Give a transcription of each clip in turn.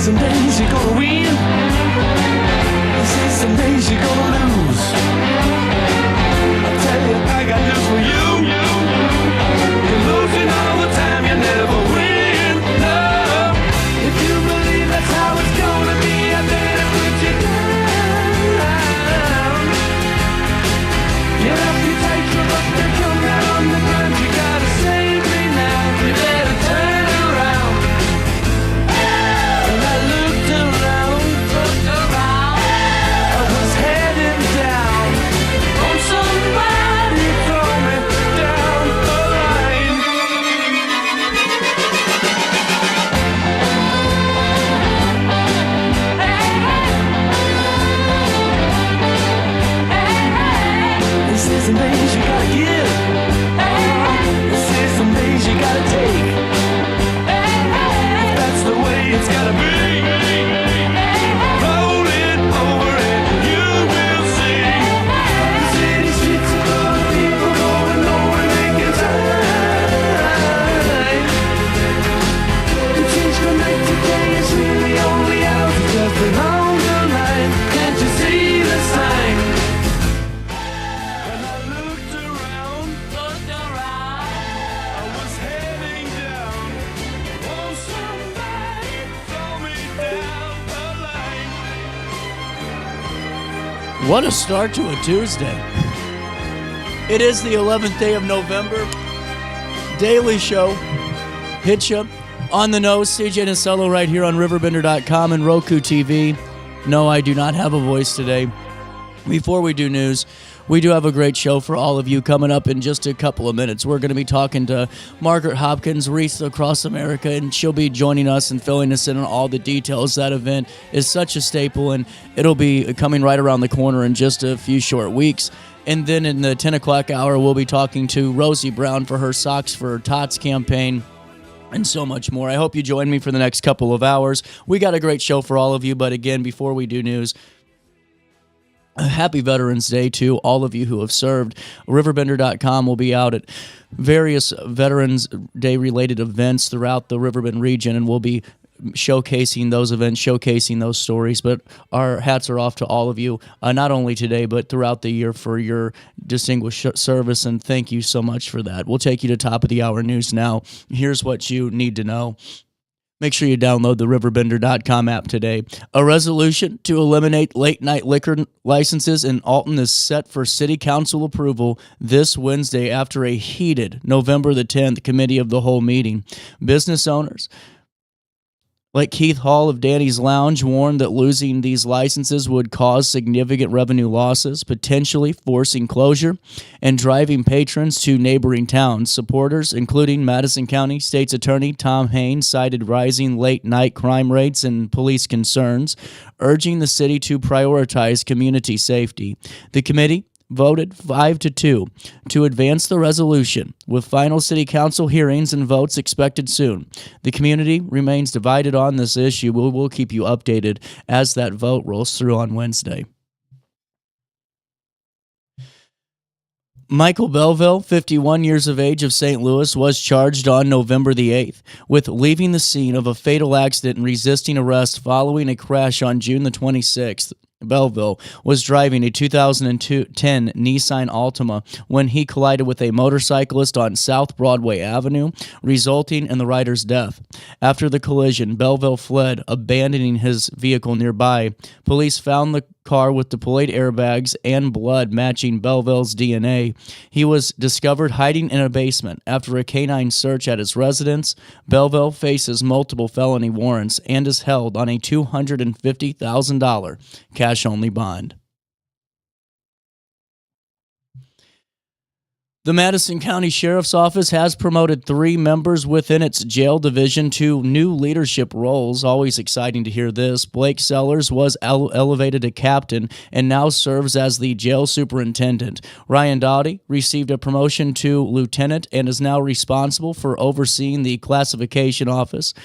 some days you're gonna win. They say some days you're gonna lose. I tell you, I got news for you. You're losing all the time, you never win. No, if you believe that's how it's gonna be, I better put you down. Get up, you take your butt, you come down on the ground. You gotta save me now. You better turn around. And I looked around. I was heading down. On somebody throw me down the line. This is some days you gotta give. This is some days you gotta take. If that's the way it's gotta be. Roll it over and you will see. The city streets are full of people going nowhere, making time. The change from night to day is really only out just along the line. Can't you see the sign? When I looked around, I was heading down. Won't somebody throw me down the line? What a start to a Tuesday. It is the 11th day of November. Daily show. Hit you on the nose. CJ Nasello right here on RiverBender.com and Roku TV. No, I do not have a voice today. Before we do news, we do have a great show for all of you coming up in just a couple of minutes. We're going to be talking to Margaret Hopkins, Wreaths Across America, and she'll be joining us and filling us in on all the details. That event is such a staple, and it'll be coming right around the corner in just a few short weeks. And then in the 10 o'clock hour, we'll be talking to Rosie Brown for her Socks for Tots campaign, and so much more. I hope you join me for the next couple of hours. We got a great show for all of you, but again, before we do news, happy Veterans Day to all of you who have served. RiverBender.com will be out at various Veterans Day related events throughout the Riverbend region, and we'll be showcasing those events, showcasing those stories. But our hats are off to all of you, not only today, but throughout the year for your distinguished service, and thank you so much for that. We'll take you to top of the hour news now. Here's what you need to know. Make sure you download the RiverBender.com app today. A resolution to eliminate late-night liquor licenses in Alton is set for City Council approval this Wednesday after a heated November the 10th Committee of the Whole meeting. Business owners like Keith Hall of Danny's Lounge warned that losing these licenses would cause significant revenue losses, potentially forcing closure and driving patrons to neighboring towns. Supporters, including Madison County State's Attorney Tom Haynes, cited rising late-night crime rates and police concerns, urging the city to prioritize community safety. The committee voted 5-2 to advance the resolution, with final city council hearings and votes expected soon. The community remains divided on this issue. We'll keep you updated as that vote rolls through on Wednesday. Michael Belville, 51 years of age, of St. Louis, was charged on November the 8th with leaving the scene of a fatal accident and resisting arrest following a crash on June the 26th. Belville was driving a 2010 Nissan Altima when he collided with a motorcyclist on South Broadway Avenue, resulting in the rider's death. After the collision, Belville fled, abandoning his vehicle nearby. Police found the car with deployed airbags and blood matching Belville's DNA. He was discovered hiding in a basement. After a canine search at his residence, Belville faces multiple felony warrants and is held on a $250,000 cash-only bond. The Madison County Sheriff's Office has promoted 3 members within its jail division to new leadership roles. Always exciting to hear this. Blake Sellers was elevated to captain and now serves as the jail superintendent. Ryan Dowdy received a promotion to lieutenant and is now responsible for overseeing the classification office.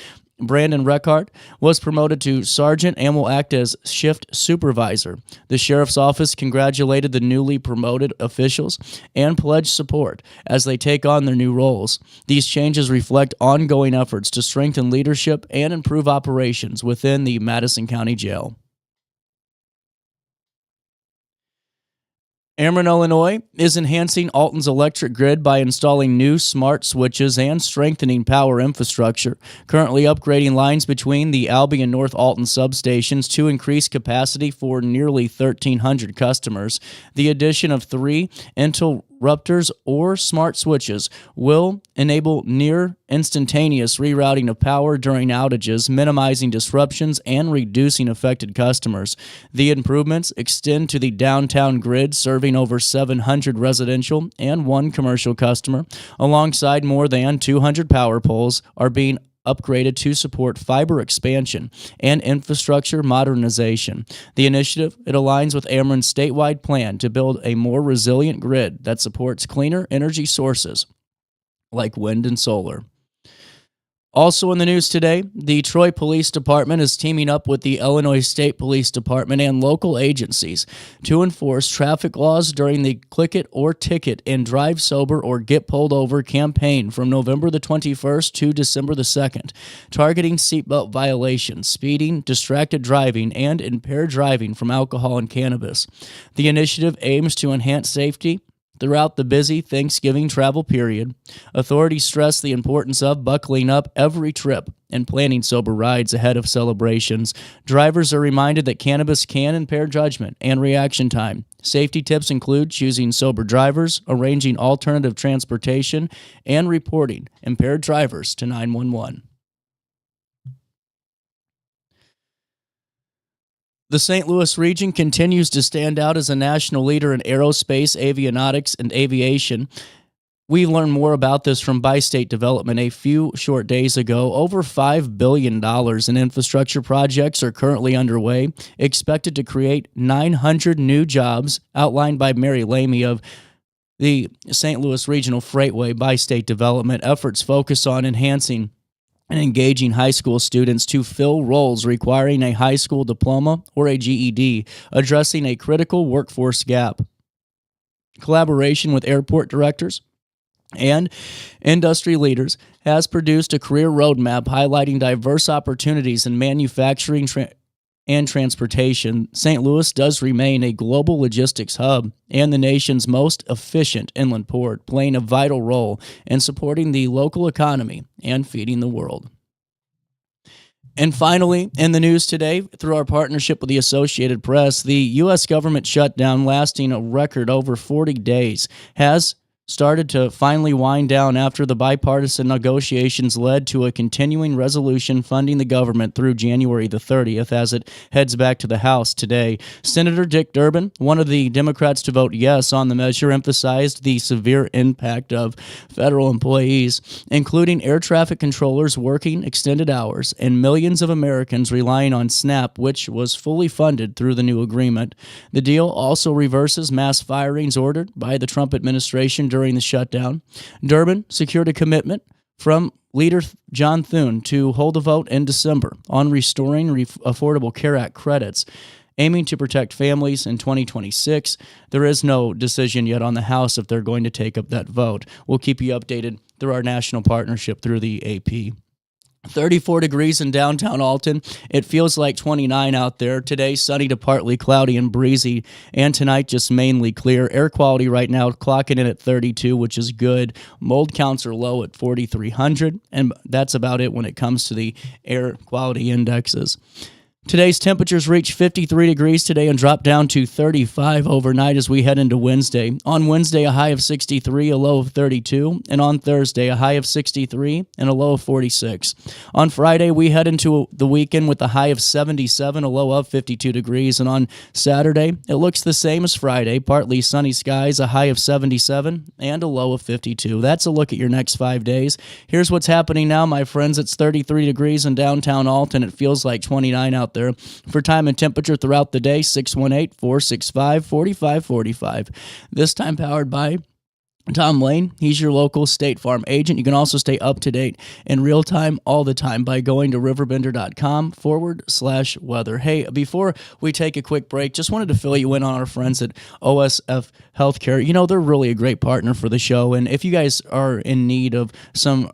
Brandon Reckart was promoted to sergeant and will act as shift supervisor. The sheriff's office congratulated the newly promoted officials and pledged support as they take on their new roles. These changes reflect ongoing efforts to strengthen leadership and improve operations within the Madison County Jail. Ameren, Illinois is enhancing Alton's electric grid by installing new smart switches and strengthening power infrastructure, currently upgrading lines between the Albee and North Alton substations to increase capacity for nearly 1,300 customers. The addition of 3 interrupters or smart switches will enable near instantaneous rerouting of power during outages, minimizing disruptions and reducing affected customers. The improvements extend to the downtown grid, serving over 700 residential and 1 commercial customer, alongside more than 200 power poles are being upgraded to support fiber expansion and infrastructure modernization. The initiative, it aligns with Ameren's statewide plan to build a more resilient grid that supports cleaner energy sources like wind and solar. Also in the news today, the Troy Police Department is teaming up with the Illinois State Police Department and local agencies to enforce traffic laws during the Click It or Ticket and Drive Sober or Get Pulled Over campaign from November the 21st to December the 2nd, targeting seatbelt violations, speeding, distracted driving, and impaired driving from alcohol and cannabis. The initiative aims to enhance safety throughout the busy Thanksgiving travel period. Authorities stress the importance of buckling up every trip and planning sober rides ahead of celebrations. Drivers are reminded that cannabis can impair judgment and reaction time. Safety tips include choosing sober drivers, arranging alternative transportation, and reporting impaired drivers to 911. The St. Louis region continues to stand out as a national leader in aerospace, avionics, and aviation. We learned more about this from Bi-State Development a few short days ago. Over $5 billion in infrastructure projects are currently underway, expected to create 900 new jobs, outlined by Mary Lamy of the St. Louis Regional Freightway. Bi-State Development efforts focus on enhancing and engaging high school students to fill roles requiring a high school diploma or a GED, addressing a critical workforce gap. Collaboration with airport directors and industry leaders has produced a career roadmap highlighting diverse opportunities in manufacturing and transportation. St. Louis does remain a global logistics hub and the nation's most efficient inland port, playing a vital role in supporting the local economy and feeding the world. And finally, in the news today, through our partnership with the Associated Press, the U.S. government shutdown lasting a record over 40 days has started to finally wind down after the bipartisan negotiations led to a continuing resolution funding the government through January the 30th as it heads back to the House today. Senator Dick Durbin, one of the Democrats to vote yes on the measure, emphasized the severe impact of federal employees, including air traffic controllers working extended hours and millions of Americans relying on SNAP, which was fully funded through the new agreement. The deal also reverses mass firings ordered by the Trump administration during the shutdown. Durbin secured a commitment from Leader John Thune to hold a vote in December on restoring Affordable Care Act credits, aiming to protect families in 2026. There is no decision yet on the House if they're going to take up that vote. We'll keep you updated through our national partnership through the AP. 34 degrees in downtown Alton. It feels like 29 out there. Today, sunny to partly cloudy and breezy, and tonight just mainly clear. Air quality right now clocking in at 32, which is good. Mold counts are low at 4,300, and that's about it when it comes to the air quality indexes. Today's temperatures reach 53 degrees today and drop down to 35 overnight as we head into Wednesday. On Wednesday, a high of 63, a low of 32, and on Thursday, a high of 63 and a low of 46. On Friday, we head into the weekend with a high of 77, a low of 52 degrees, and on Saturday, it looks the same as Friday, partly sunny skies, a high of 77 and a low of 52. That's a look at your next 5 days. Here's what's happening now, my friends. It's 33 degrees in downtown Alton. It feels like 29 out there. For time and temperature throughout the day, 618-465-4545. This time powered by Tom Lane, he's your local State Farm agent. You can also stay up to date in real time all the time by going to RiverBender.com/weather. Hey, before we take a quick break, just wanted to fill you in on our friends at OSF Healthcare. You know, they're really a great partner for the show. And if you guys are in need of some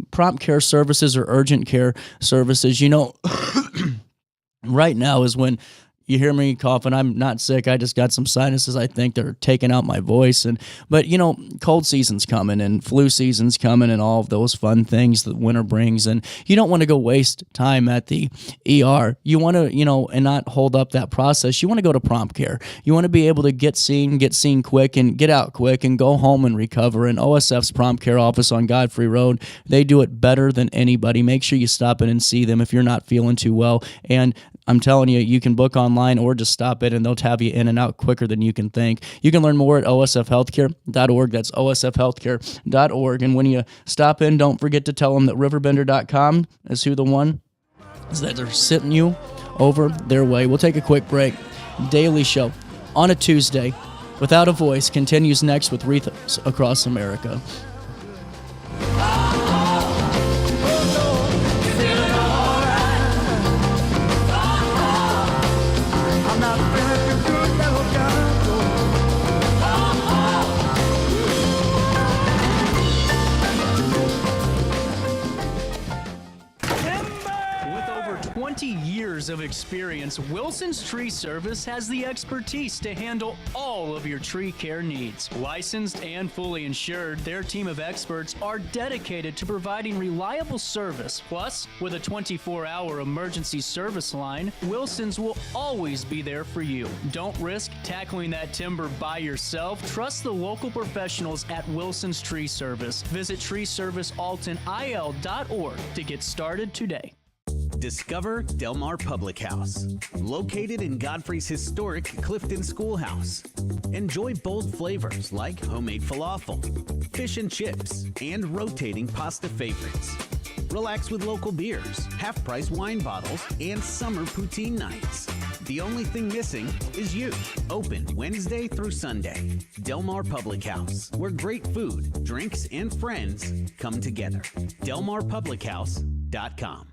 prompt care services or urgent care services, you know, right now is when you hear me coughing. I'm not sick. I just got some sinuses. I think they're taking out my voice. But you know, cold season's coming and flu season's coming and all of those fun things that winter brings. And you don't want to go waste time at the ER. You want to, you know, and not hold up that process. You want to go to prompt care. You want to be able to get seen quick and get out quick and go home and recover. And OSF's prompt care office on Godfrey Road, they do it better than anybody. Make sure you stop in and see them if you're not feeling too well. And I'm telling you, you can book online or just stop in and they'll have you in and out quicker than you can think. You can learn more at osfhealthcare.org. That's osfhealthcare.org. And when you stop in, don't forget to tell them that RiverBender.com is who the one is that they're sitting you over their way. We'll take a quick break. Daily Show on a Tuesday without a voice continues next with Wreaths Across America. Of experience, Wilson's Tree Service has the expertise to handle all of your tree care needs. Licensed and fully insured, their team of experts are dedicated to providing reliable service. Plus, with a 24-hour emergency service line, Wilson's will always be there for you. Don't risk tackling that timber by yourself. Trust the local professionals at Wilson's Tree Service. Visit treeservicealtonil.org to get started today. Discover Del Mar Public House, located in Godfrey's historic Clifton Schoolhouse. Enjoy bold flavors like homemade falafel, fish and chips, and rotating pasta favorites. Relax with local beers, half-price wine bottles, and summer poutine nights. The only thing missing is you. Open Wednesday through Sunday. Del Mar Public House, where great food, drinks, and friends come together. DelMarPublicHouse.com.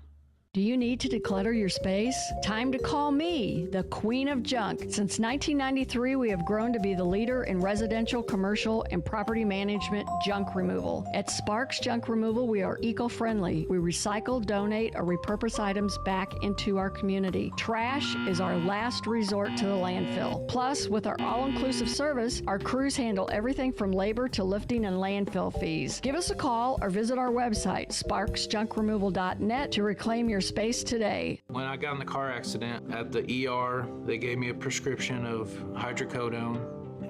Do you need to declutter your space? Time to call me, the Queen of Junk. Since 1993, we have grown to be the leader in residential, commercial, and property management junk removal. At Sparks Junk Removal, we are eco-friendly. We recycle, donate, or repurpose items back into our community. Trash is our last resort to the landfill. Plus, with our all-inclusive service, our crews handle everything from labor to lifting and landfill fees. Give us a call or visit our website, sparksjunkremoval.net, to reclaim your space today. When I got in the car accident at the ER, they gave me a prescription of hydrocodone.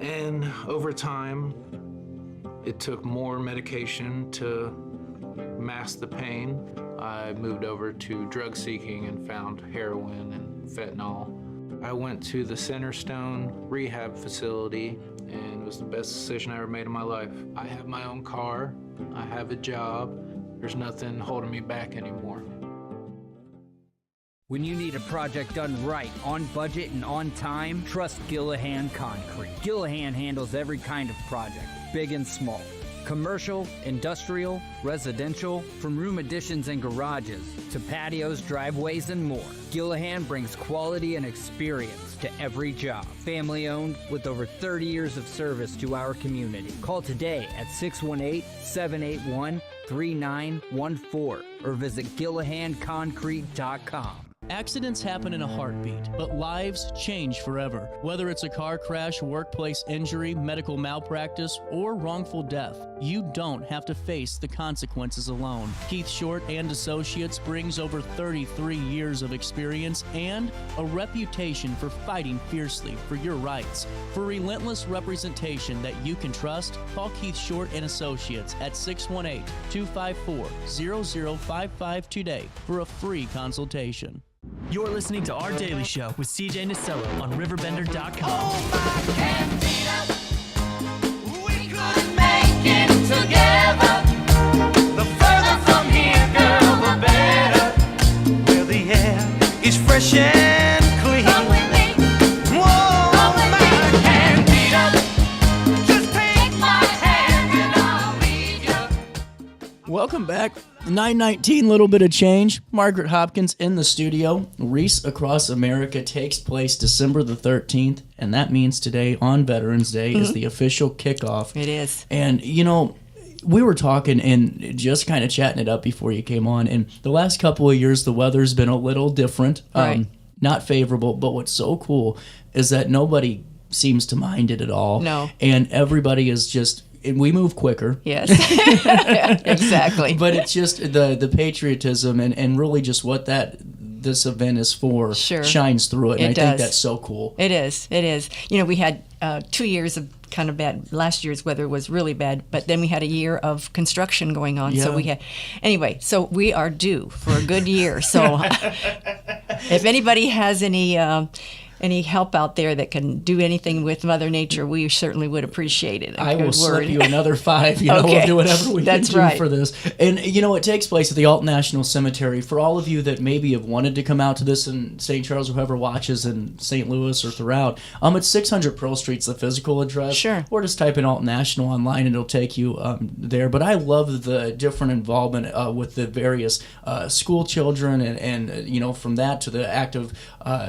And over time, it took more medication to mask the pain. I moved over to drug seeking and found heroin and fentanyl. I went to the Centerstone rehab facility, and it was the best decision I ever made in my life. I have my own car, I have a job. There's nothing holding me back anymore. When you need a project done right, on budget and on time, trust Gillahan Concrete. Gillahan handles every kind of project, big and small. Commercial, industrial, residential, from room additions and garages to patios, driveways, and more. Gillahan brings quality and experience to every job. Family owned with over 30 years of service to our community. Call today at 618-781-3914 or visit GillahanConcrete.com. Accidents happen in a heartbeat, but lives change forever. Whether it's a car crash, workplace injury, medical malpractice, or wrongful death, you don't have to face the consequences alone. Keith Short and Associates brings over 33 years of experience and a reputation for fighting fiercely for your rights. For relentless representation that you can trust, call Keith Short and Associates at 618-254-0055 today for a free consultation. You're listening to Our Daily Show with CJ Nasello on RiverBender.com. Oh, my Candida, we could make it together. The further from here, girl, the better. Where the air is fresh and clean. Come with me. Whoa, my Candida, just take my hand and 9:19, little bit of change. Margaret Hopkins in the studio. Wreaths Across America takes place December the 13th, and that means today on Veterans Day is the official kickoff. It is. And, you know, we were talking and just kind of chatting it up before you came on, and the last couple of years the weather's been a little different, Right. Not favorable, but what's so cool is that nobody seems to mind it at all. No. And everybody is just, and we move quicker. Yes. Exactly. But it's just the patriotism and really just what this event is for Sure. shines through it. And It I does. think that's so cool. It is. It is. You know, we had 2 years of kind of bad. Last year's weather was really bad, but then we had a year of construction going on. So Yeah. we had, anyway, so we are due for a good year. So if anybody has any help out there that can do anything with Mother Nature, we certainly would appreciate it. I will Good slip word. you another 5. You know, Okay. we'll do whatever we That's can do right. for this. And, you know, it takes place at the Alton National Cemetery. For all of you that maybe have wanted to come out to this in St. Charles, or whoever watches in St. Louis or throughout, it's 600 Pearl Street's the physical address. Sure. Or just type in Alton National online and it'll take you there. But I love the different involvement with the various school children and, you know, from that to the active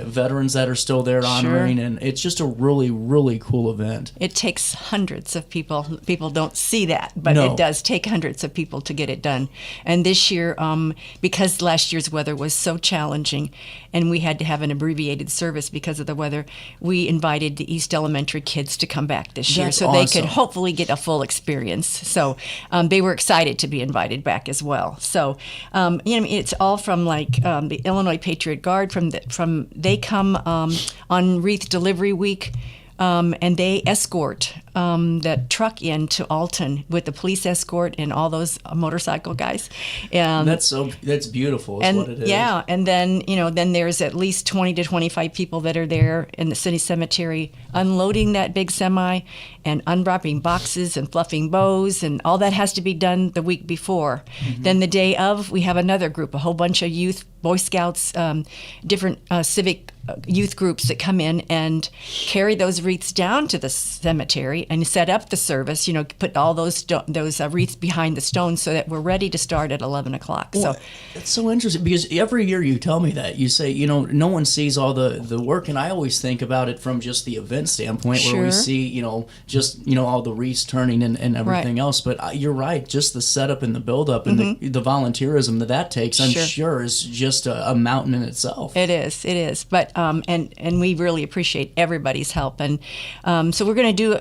veterans that are still there honoring. And it's just a really, really cool event. It takes hundreds of people. People don't see that, but No. it does take hundreds of people to get it done. And this year, because last year's weather was so challenging and we had to have an abbreviated service because of the weather, we invited the East Elementary kids to come back this year That's so they awesome. could hopefully get a full experience. So they were excited to be invited back as well. So, you know, it's all from like the Illinois Patriot Guard, they come on Wreath Delivery Week, and they escort the truck into Alton with the police escort and all those motorcycle guys. That's beautiful. Is what it is. Yeah, and then then there's at least 20 to 25 people that are there in the city cemetery unloading that big semi and unwrapping boxes and fluffing bows, and all that has to be done the week before. Then the day of, we have another group, a whole bunch of youth, Boy Scouts, different civic youth groups that come in and carry those wreaths down to the cemetery and set up the service. You know, put all those wreaths behind the stones so that we're ready to start at 11 o'clock. Well, So it's so interesting because every year you tell me that. You say, you know, no one sees all the work, and I always think about it from just the event standpoint where we Sure. see, you know, just, you know, all the wreaths turning and everything Right. else. But you're right, just the setup and the build-up and the volunteerism that takes, I'm Sure. sure is just a mountain in itself. It is. But and we really appreciate everybody's help. And so we're going to do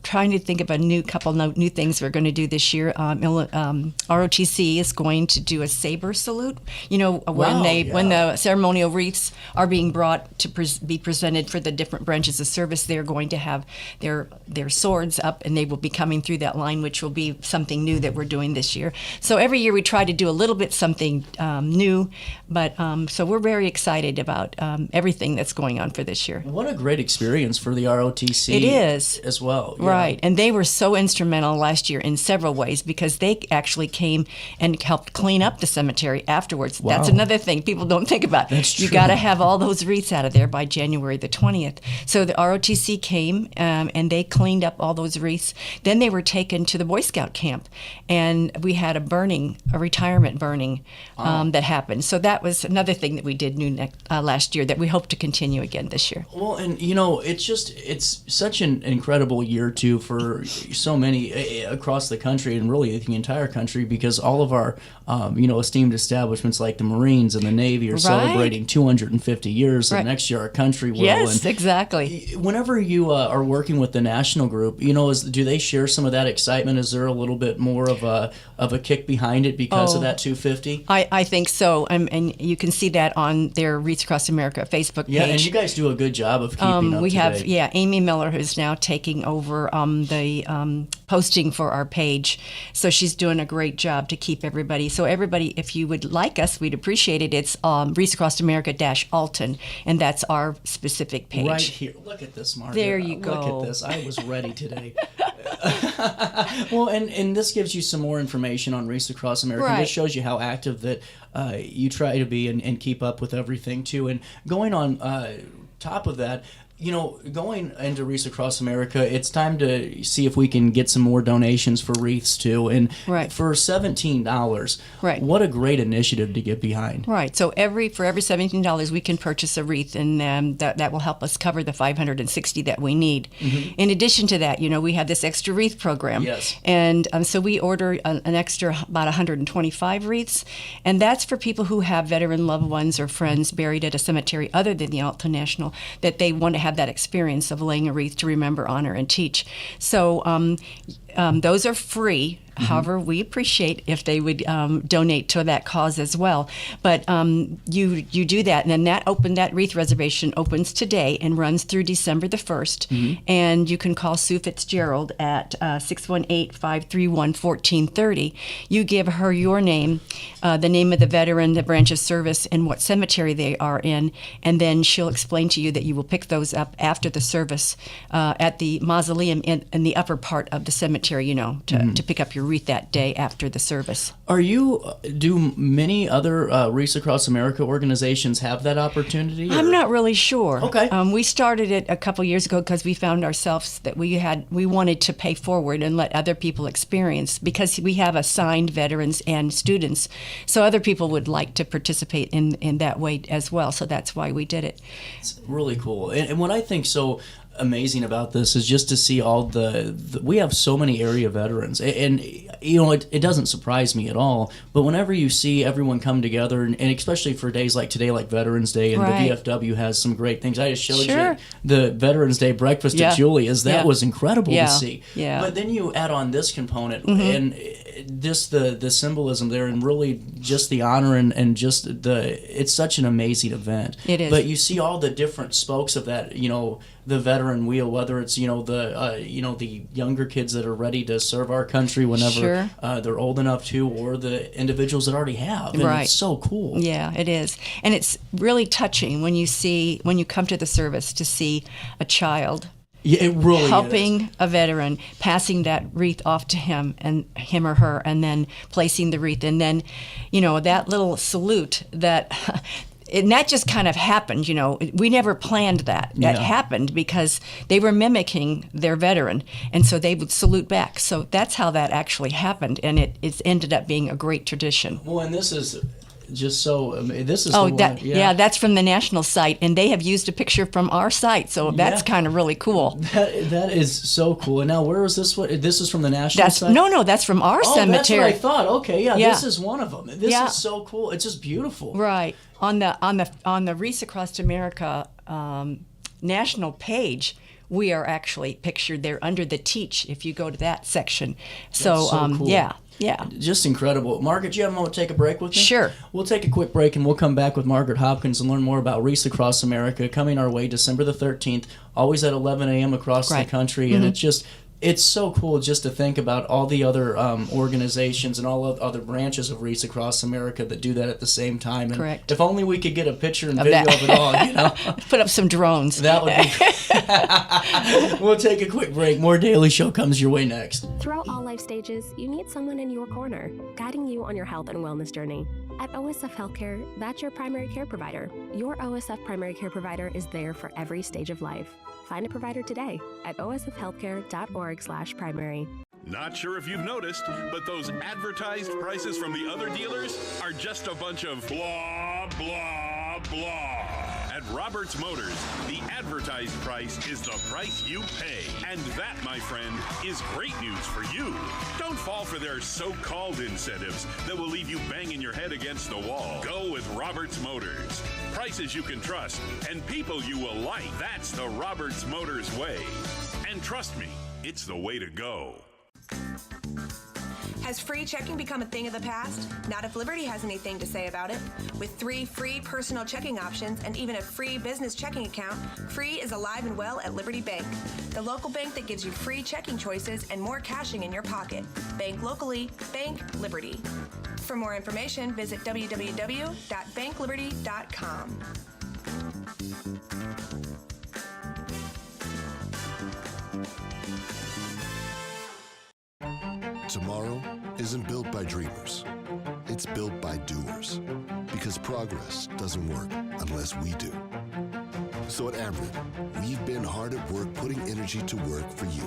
trying to think of a couple new things we're going to do this year. ROTC is going to do a saber salute. You know, when the ceremonial wreaths are being brought to be presented for the different branches of service, they're going to have their swords up, and they will be coming through that line, which will be something new that we're doing this year. So every year we try to do a little bit something new, but so we're very excited about everything that's going on for this year. What a great experience for the ROTC. It is. As well. Yeah. Right. And they were so instrumental last year in several ways because they actually came and helped clean up the cemetery afterwards. Wow. That's another thing people don't think about. That's You true. got to have all those wreaths out of there by January the 20th. So the ROTC came and they cleaned up all those wreaths. Then they were taken to the Boy Scout camp, and we had a retirement burning that happened. So that was another thing that we did last year that we hope to continue again this year. Well, and you know, it's such an incredible year too for so many across the country and really the entire country, because all of our esteemed establishments like the Marines and the Navy are celebrating 250 years, and next year our country will. Yes, and exactly. Whenever you are working with the national group, you know, do they share some of that excitement? Is there a little bit more of a kick behind it because of that 250? I think so, and you can see that on their Wreaths Across America Facebook page. Yeah, and you guys do a good job of keeping up we to have date. Amy Miller, who's now taking over the posting for our page, so she's doing a great job to keep everybody. So everybody, if you would like us, we'd appreciate it. It's Wreaths Across America -Alton, and that's our specific page. Right here. Look at this, Margaret. There you go. Look at this. I was ready today. Well, and this gives you some more information on Wreaths Across America. Right. This shows you how active that you try to be and keep up with everything, too. And going on top of that, Going into Wreaths Across America, it's time to see if we can get some more donations for wreaths too. And for $17, what a great initiative to get behind. Right. So for every $17, we can purchase a wreath, and that will help us cover the 560 that we need. Mm-hmm. In addition to that, we have this extra wreath program. Yes. And so we order an extra about 125 wreaths, and that's for people who have veteran loved ones or friends buried at a cemetery other than the Alton National, that they want to have that experience of laying a wreath to remember, honor, and teach. So those are free. Mm-hmm. However, we appreciate if they would donate to that cause as well. But you do that, and then that wreath reservation opens today and runs through December the 1st. Mm-hmm. And you can call Sue Fitzgerald at 618-531-1430. You give her your name, the name of the veteran, the branch of service, and what cemetery they are in, and then she'll explain to you that you will pick those up after the service at the mausoleum in the upper part of the cemetery, to pick up your wreath that day after the service. Do many other Wreaths Across America organizations have that opportunity? I'm not really sure. Okay. We started it a couple years ago because we found ourselves that we wanted to pay forward and let other people experience, because we have assigned veterans and students, so other people would like to participate in that way as well. So that's why we did it. It's really cool. And what I think so amazing about this is just to see all we have so many area veterans, and it doesn't surprise me at all, but whenever you see everyone come together, and especially for days like today, like Veterans Day, and the VFW has some great things. I just showed you the Veterans Day breakfast at Julia's. That was incredible to see. Yeah. But then you add on this component, and just the symbolism there, and really just the honor, and just it's such an amazing event. It is. But you see all the different spokes of that, the veteran wheel, whether it's the younger kids that are ready to serve our country whenever they're old enough to, or the individuals that already have. And it's so cool. Yeah, it is. And it's really touching when you come to the service to see a child it really helping a veteran, passing that wreath off to him or her, and then placing the wreath, and then that little salute that and that just kind of happened, we never planned that. That happened because they were mimicking their veteran, and so they would salute back. So that's how that actually happened, and it's ended up being a great tradition. Well, and this is just so, this is that's from the national site, and they have used a picture from our site, so that's kind of really cool. That is so cool. And now, where is this? This is from the national site? No, that's from our cemetery. That's what I thought. Okay, this is one of them. This is so cool. It's just beautiful. Right. On the Wreaths Across America national page, we are actually pictured there under the teach, if you go to that section. So cool. Yeah. Just incredible. Margaret, do you have a moment to take a break with me? Sure. We'll take a quick break, and we'll come back with Margaret Hopkins and learn more about Wreaths Across America, coming our way December the 13th, always at 11 a.m. across the country. And it's so cool just to think about all the other organizations and all other branches of Wreaths Across America that do that at the same time. And correct. If only we could get a picture and video of it all, Put up some drones. That would be We'll take a quick break. More Daily Show comes your way next. Throughout all life stages, you need someone in your corner, guiding you on your health and wellness journey. At OSF Healthcare, that's your primary care provider. Your OSF primary care provider is there for every stage of life. Find a provider today at osfhealthcare.org/primary. Not sure if you've noticed, but those advertised prices from the other dealers are just a bunch of blah, blah, blah. At Roberts Motors, the advertised price is the price you pay. And that, my friend, is great news for you. Don't fall for their so-called incentives that will leave you banging your head against the wall. Go with Roberts Motors. Prices you can trust and people you will like. That's the Roberts Motors way. And trust me, it's the way to go. Has free checking become a thing of the past? Not if Liberty has anything to say about it. With 3 free personal checking options and even a free business checking account, free is alive and well at Liberty Bank. The local bank that gives you free checking choices and more cashing in your pocket. Bank locally, bank Liberty. For more information, visit www.bankliberty.com. Tomorrow isn't built by dreamers. It's built by doers. Because progress doesn't work unless we do. So at Ameren, we've been hard at work putting energy to work for you.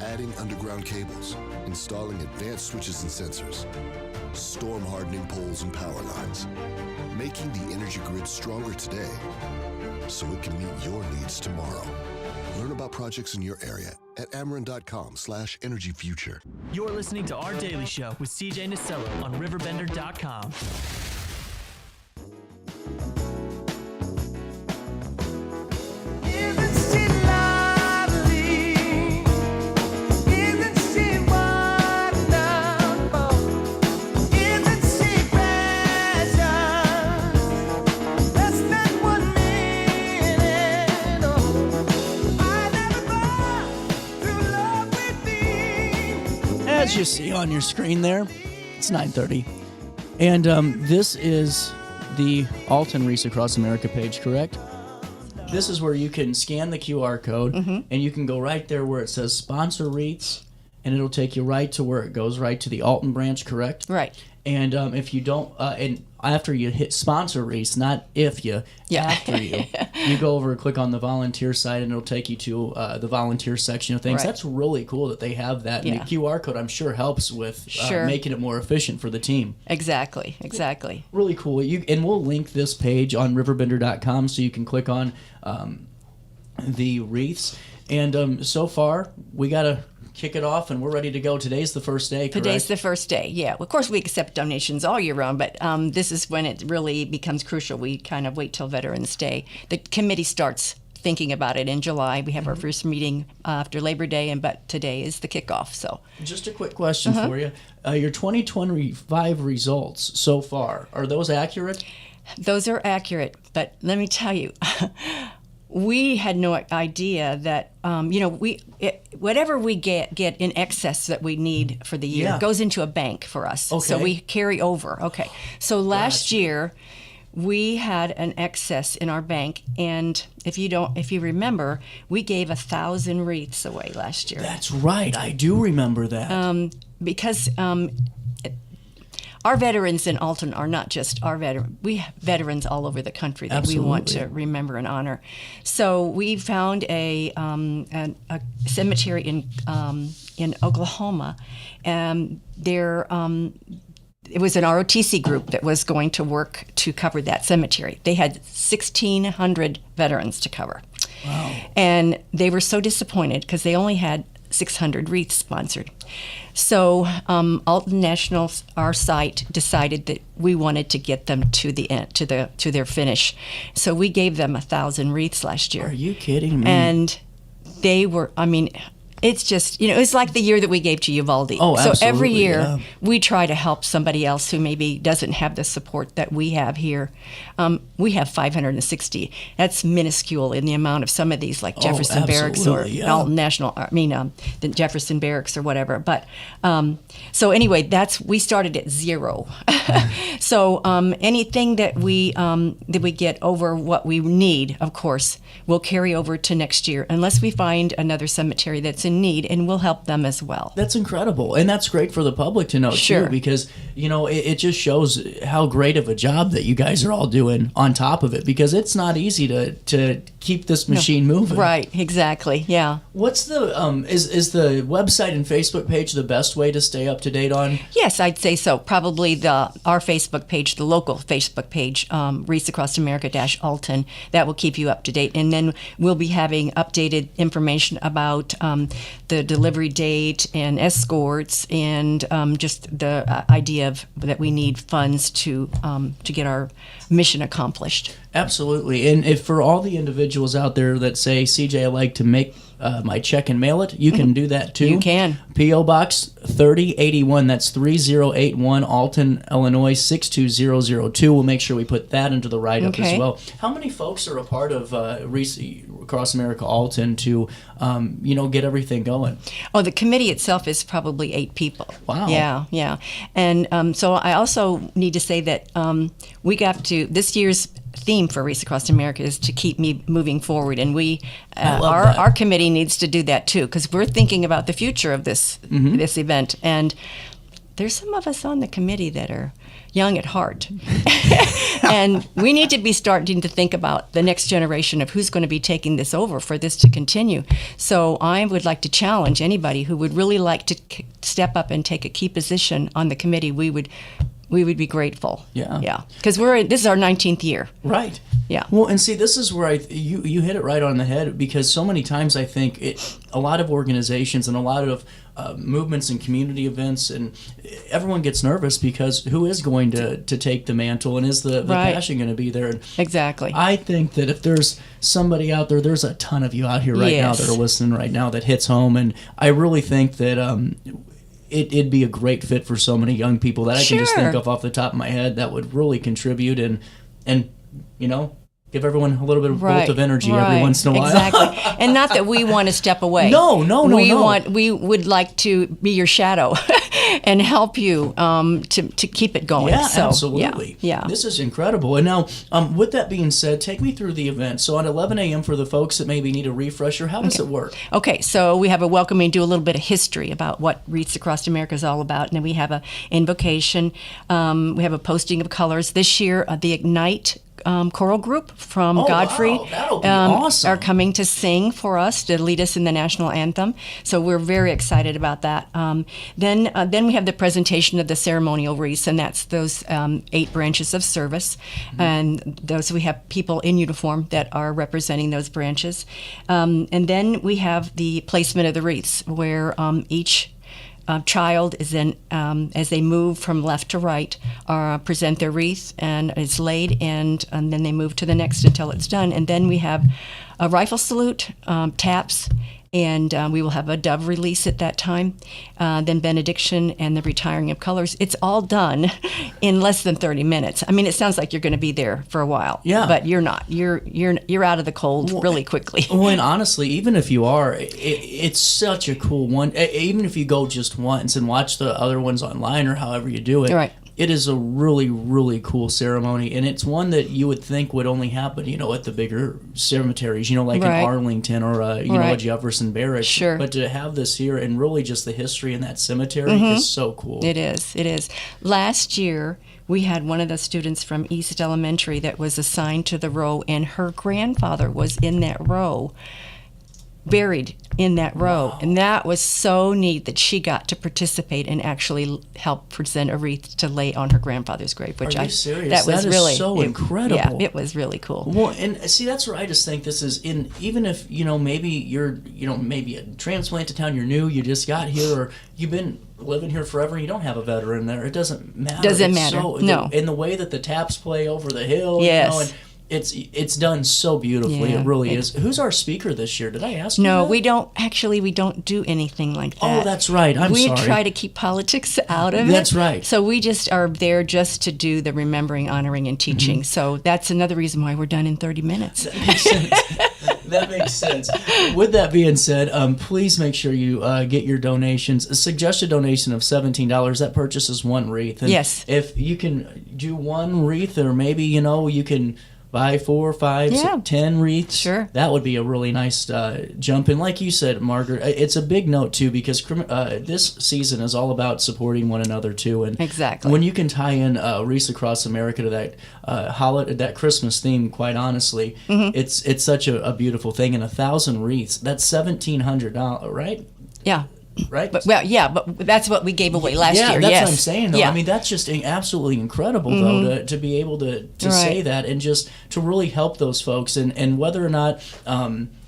Adding underground cables, installing advanced switches and sensors, storm hardening poles and power lines, making the energy grid stronger today so it can meet your needs tomorrow. Learn about projects in your area at Ameren.com/energyfuture. You're listening to Our Daily Show with CJ Nasello on RiverBender.com. As you see on your screen there, it's 9:30. And this is the Alton Wreaths Across America page, correct? This is where you can scan the QR code, and you can go right there where it says sponsor wreaths, and it'll take you right to where it goes, right to the Alton branch, correct? Right. And if you don't, and after you hit sponsor wreaths, not if you, after you, you go over and click on the volunteer side, and it'll take you to the volunteer section of things. Right. That's really cool that they have that. And the QR code, I'm sure, helps with making it more efficient for the team. Exactly. Really cool. And we'll link this page on RiverBender.com so you can click on the wreaths. And so far, we got to kick it off, and we're ready to go. Today's the first day, correct? Today's the first day, yeah. Of course, we accept donations all year round, but this is when it really becomes crucial. We kind of wait till Veterans Day. The committee starts thinking about it in July. We have our first meeting after Labor Day, but today is the kickoff. So, just a quick question for you. Your 2025 results so far, are those accurate? Those are accurate, but let me tell you, we had no idea that whatever we get in excess that we need for the year goes into a bank for us. Okay. So we carry over. Okay. So last year we had an excess in our bank, and if you remember, we gave 1,000 wreaths away last year. That's right. I do remember that. Because our veterans in Alton are not just our veterans. We have veterans all over the country that we want to remember and honor. So we found a cemetery in Oklahoma, and it was an ROTC group that was going to work to cover that cemetery. They had 1,600 veterans to cover. Wow. And they were so disappointed because they only had 600 wreaths sponsored. So Alton National, our site, decided that we wanted to get them to the end, to their finish. So we gave them 1,000 wreaths last year. Are you kidding me? And they were, it's just, it's like the year that we gave to Uvalde. Oh, absolutely. So every year we try to help somebody else who maybe doesn't have the support that we have here. We have 560. That's minuscule in the amount of some of these, like Jefferson Barracks or Alton National, the Jefferson Barracks or whatever. But so anyway, we started at zero. So anything that we get over what we need, of course, will carry over to next year, unless we find another cemetery that's in need, and we'll help them as well. That's incredible, and that's great for the public to know too, because it just shows how great of a job that you guys are all doing on top of it, because it's not easy to keep this machine moving. Right, exactly, yeah. What's the is the website and Facebook page the best way to stay up to date on? Yes, I'd say so. Probably our Facebook page, the local Facebook page, Wreaths Across America -Alton, that will keep you up to date. And then we'll be having updated information about the delivery date and escorts, and just the idea that we need funds to get our mission accomplished. Absolutely. And if for all the individuals out there that say, CJ, I like to make my check and mail it, you can do that too. You can. P.O. Box 3081, that's 3081, Alton, Illinois 62002. We'll make sure we put that into the write-up as well. How many folks are a part of Wreaths Across America Alton to, get everything going? Oh, the committee itself is probably 8 people. Wow. Yeah. And so I also need to say that we got to, this year's theme for Wreaths Across America is to keep me moving forward, and we our committee needs to do that too, because we're thinking about the future of this event. And there's some of us on the committee that are young at heart. And we need to be starting to think about the next generation of who's going to be taking this over for this to continue. So I would like to challenge anybody who would really like to step up and take a key position on the committee. We would be grateful. Yeah. Because this is our 19th year. Right. Yeah. Well, and see, this is where you hit it right on the head, because so many times I think a lot of organizations and a lot of movements and community events, and everyone gets nervous because who is going to take the mantle, and is the passion going to be there? And exactly. I think that if there's somebody out there, there's a ton of you out here right now that are listening right now that hits home, and I really think that it'd be a great fit for so many young people that I can just think of off the top of my head that would really contribute and give everyone a little bit of bolt of energy every once in a while. Exactly. And not that we want to step away. No. We would like to be your shadow and help you to keep it going. Yeah, so, absolutely. Yeah. This is incredible. And now, with that being said, take me through the event. So at 11 a.m. for the folks that maybe need a refresher, how does it work? Okay, so we have a welcoming, do a little bit of history about what Wreaths Across America is all about. And then we have an invocation. We have a posting of colors. This year, the Ignite choral group from Godfrey That'll be awesome. are coming to sing for us, to lead us in the national anthem. So we're very excited about that. Then we have the presentation of the ceremonial wreaths, and that's those 8 branches of service. And those, we have people in uniform that are representing those branches. And then we have the placement of the wreaths, where each child is then, as they move from left to right, present their wreath, and it's laid, and then they move to the next until it's done. And then we have a rifle salute, taps, and we will have a dove release at that time. Then benediction and the retiring of colors. It's all done in less than 30 minutes. I mean, it sounds like you're going to be there for a while. Yeah. But you're not. You're out of the cold really quickly. Well, and honestly, even if you are, it's such a cool one. Even if you go just once and watch the other ones online or however you do it. Right. It is a really, really cool ceremony, and it's one that you would think would only happen, at the bigger cemeteries, like in Arlington or, a Jefferson Barracks. Sure. But to have this here, and really just the history in that cemetery is so cool. It is. Last year, we had one of the students from East Elementary that was assigned to the row, and her grandfather was in that row, buried in that row. Wow. And that was so neat that she got to participate and actually help present a wreath to lay on her grandfather's grave. Which Are you serious? That was really so incredible. Yeah, it was really cool. Well, and see, that's where I just think this is even if maybe you're maybe a transplant to town, you're new, you just got here, or you've been living here forever, and you don't have a veteran there. It doesn't matter. Doesn't matter. No. And the way that the taps play over the hill, yes. And it's done so beautifully. Yeah, it really is. Who's our speaker this year? Did I ask you No, that? we don't. Actually, we don't do anything like that. Oh, that's right. We sorry. try to keep politics out of it. That's right. So we just are there just to do the remembering, honoring, and teaching. Mm-hmm. So that's another reason why we're done in 30 minutes. That makes sense. That makes sense. With that being said, please make sure you get your donations. A suggested donation of $17, that purchases one wreath. And yes. If you can do one wreath, or maybe, you can buy 4, 5, 10 wreaths. Sure. That would be a really nice jump. And like you said, Margaret, it's a big note, too, because this season is all about supporting one another, too. And exactly. When you can tie in Wreaths Across America to that holiday, that Christmas theme, quite honestly, it's such a beautiful thing. And 1,000 wreaths, that's $1,700, right? Yeah. Right? But that's what we gave away last year. Yeah, that's yes. what I'm saying, though. Yeah. I mean, that's just absolutely incredible, though, to be able to say that, and just to really help those folks, and whether or not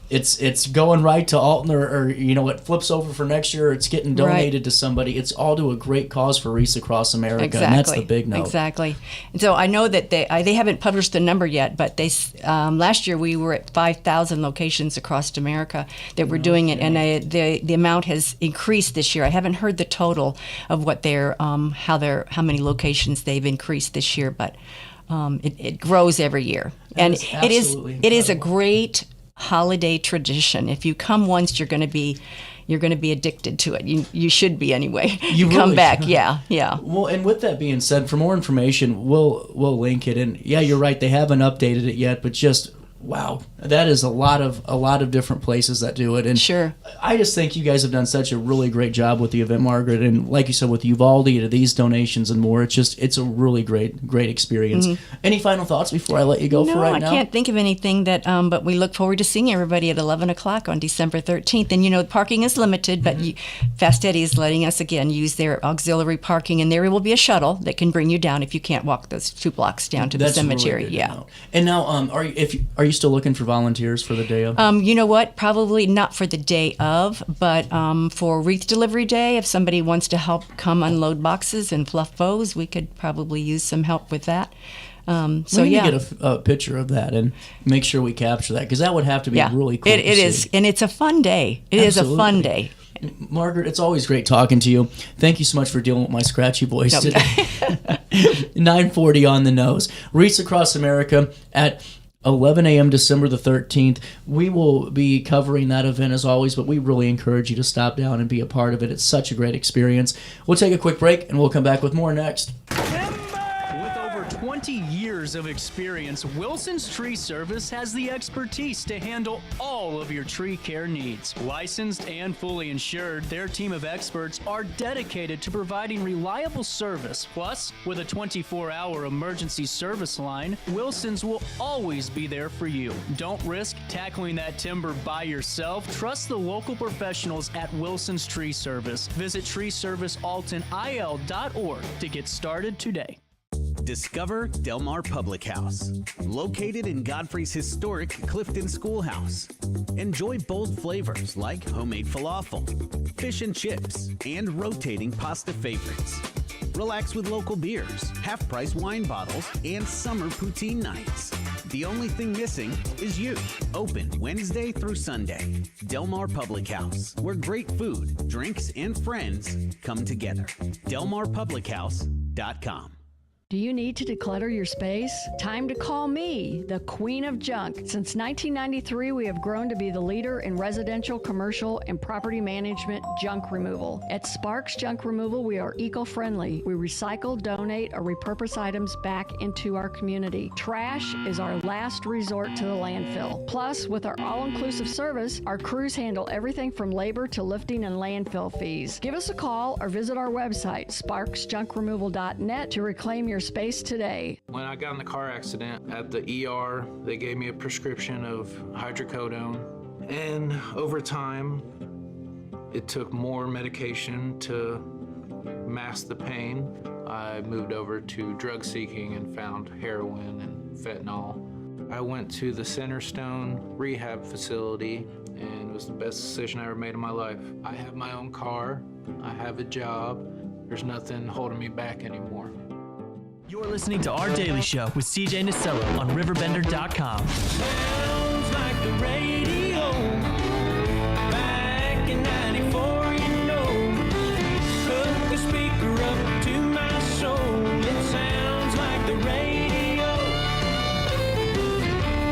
it's going right to Alton, or it flips over for next year, or it's getting donated to somebody. It's all to a great cause for Wreaths Across America, exactly. and that's the big note. Exactly. And so I know that they haven't published the number yet, but they last year we were at 5,000 locations across America that were doing it, and the amount has increased this year. I haven't heard the total of what how many locations they've increased this year, but it grows every year, and it is a great holiday tradition. If you come once, you're going to be addicted to it. You should be anyway. You come really back. Should. Yeah. Well, and with that being said, for more information, we'll link it. And yeah, you're right. They haven't updated it yet, but just Wow, that is a lot of different places that do it, and sure. I just think you guys have done such a really great job with the event, Margaret, and like you said, with Uvalde to these donations and more, it's a really great experience. Any final thoughts before I let you go for right now? I can't think of anything that, but we look forward to seeing everybody at 11 o'clock on December 13th. And, parking is limited, but Fastetti is letting us, again, use their auxiliary parking, and there will be a shuttle that can bring you down if you can't walk those 2 blocks down to the cemetery. Really good to know. And now, are you still looking for volunteers for the day of? You know what? Probably not for the day of, but for Wreath Delivery Day, if somebody wants to help come unload boxes and fluff bows, we could probably use some help with that. We need to get a picture of that and make sure we capture that, because that would have to be really cool. It is, and it's a fun day. It is a fun day. Margaret, it's always great talking to you. Thank you so much for dealing with my scratchy voice today. 9:40 on the nose. Wreaths Across America at 11 a.m. December the 13th. We will be covering that event as always, but we really encourage you to stop down and be a part of it. It's such a great experience. We'll take a quick break, and we'll come back with more next. With over 20 years of experience, Wilson's Tree Service has the expertise to handle all of your tree care needs. Licensed and fully insured, their team of experts are dedicated to providing reliable service. Plus, with a 24-hour emergency service line, Wilson's will always be there for you. Don't risk tackling that timber by yourself. Trust the local professionals at Wilson's Tree Service. Visit treeservicealtonil.org to get started today. Discover Del Mar Public House, located in Godfrey's historic Clifton Schoolhouse. Enjoy bold flavors like homemade falafel, fish and chips, and rotating pasta favorites. Relax with local beers, half-price wine bottles, and summer poutine nights. The only thing missing is you. Open Wednesday through Sunday. Del Mar Public House, where great food, drinks, and friends come together. DelMarPublicHouse.com. Do you need to declutter your space? Time to call me, the Queen of Junk. Since 1993, we have grown to be the leader in residential, commercial, and property management junk removal. At Sparks Junk Removal, we are eco-friendly. We recycle, donate, or repurpose items back into our community. Trash is our last resort to the landfill. Plus, with our all-inclusive service, our crews handle everything from labor to lifting and landfill fees. Give us a call or visit our website, sparksjunkremoval.net, to reclaim your space today. When I got in the car accident at the ER, they gave me a prescription of hydrocodone. And over time, it took more medication to mask the pain. I moved over to drug seeking and found heroin and fentanyl. I went to the Centerstone rehab facility, and it was the best decision I ever made in my life. I have my own car, I have a job, there's nothing holding me back anymore. You're listening to Our Daily Show with CJ Nasello on RiverBender.com. Sounds like the radio back in 94, hook the speaker up to my soul. It sounds like the radio.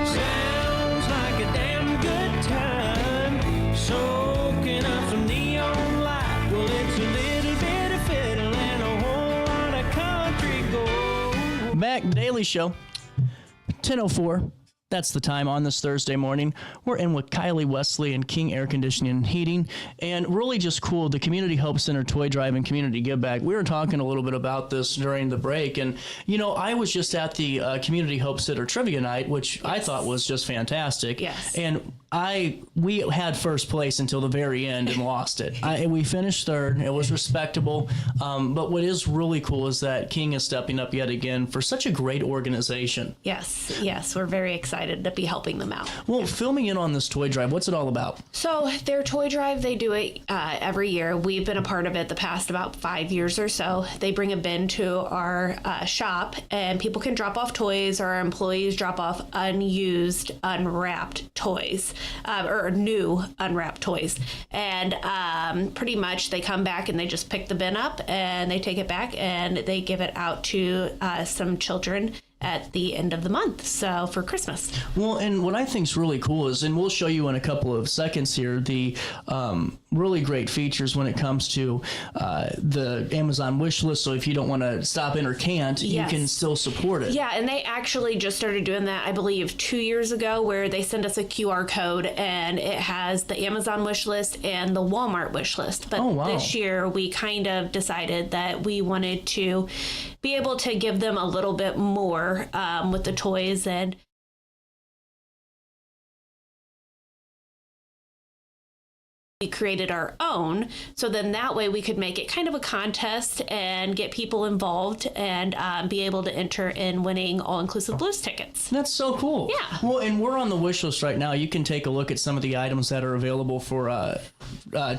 Sounds like a damn good time. Soaking up some neon light. Well, it's a little bit of fiddle and a whole lot of country gold. Back Daily Show, 10:04. That's the time on this Thursday morning. We're in with Kylie Wesley and King Air Conditioning and Heating, and really just cool, the Community Hope Center Toy Drive and Community Give Back. We were talking a little bit about this during the break, and I was just at the Community Hope Center Trivia Night, which I thought was just fantastic. Yes. And we had first place until the very end and lost it. We finished third. It was respectable. But what is really cool is that King is stepping up yet again for such a great organization. Yes, we're very excited to be helping them out. Well, fill me in on this toy drive. What's it all about? So their toy drive, they do it every year. We've been a part of it the past about 5 years or so. They bring a bin to our shop, and people can drop off toys, or our employees drop off unused, unwrapped toys, or new unwrapped toys. And pretty much they come back and they just pick the bin up and they take it back and they give it out to some children at the end of the month, so for Christmas. Well, and what I think is really cool is, and we'll show you in a couple of seconds here, the really great features when it comes to the Amazon wish list. So if you don't want to stop in or can't, you can still support it. Yeah, and they actually just started doing that, I believe, 2 years ago, where they send us a QR code and it has the Amazon wish list and the Walmart wish list. But this year we kind of decided that we wanted to be able to give them a little bit more with the toys, and we created our own, so then that way we could make it kind of a contest and get people involved and be able to enter in winning all-inclusive blues tickets. That's so cool. Yeah. Well, and we're on the wish list right now. You can take a look at some of the items that are available for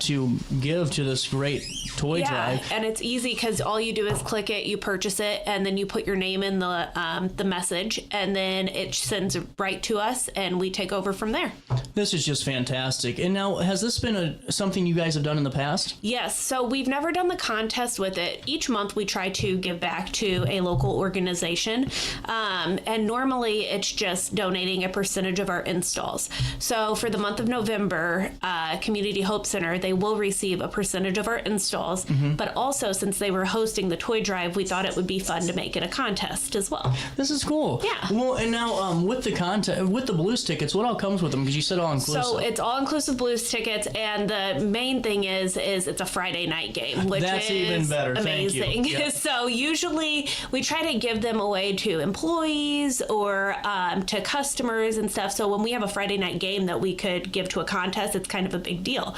to give to this great toy drive. And it's easy because all you do is click it, you purchase it, and then you put your name in the message, and then it sends it right to us, and we take over from there. This is just fantastic. And now, has this been something you guys have done in the past? Yes, so we've never done the contest with it. Each month we try to give back to a local organization, and normally it's just donating a percentage of our installs. So for the month of November, Community Hope Center, they will receive a percentage of our installs, but also since they were hosting the toy drive, we thought it would be fun to make it a contest as well. This is cool. Yeah. Well, and now with the contest, with the blues tickets, what all comes with them? Because you said all inclusive. So it's all inclusive blues tickets, and the main thing is it's a Friday night game, which That's is even better. amazing. Thank you. Yeah. So usually we try to give them away to employees or to customers and stuff. So when we have a Friday night game that we could give to a contest, it's kind of a big deal.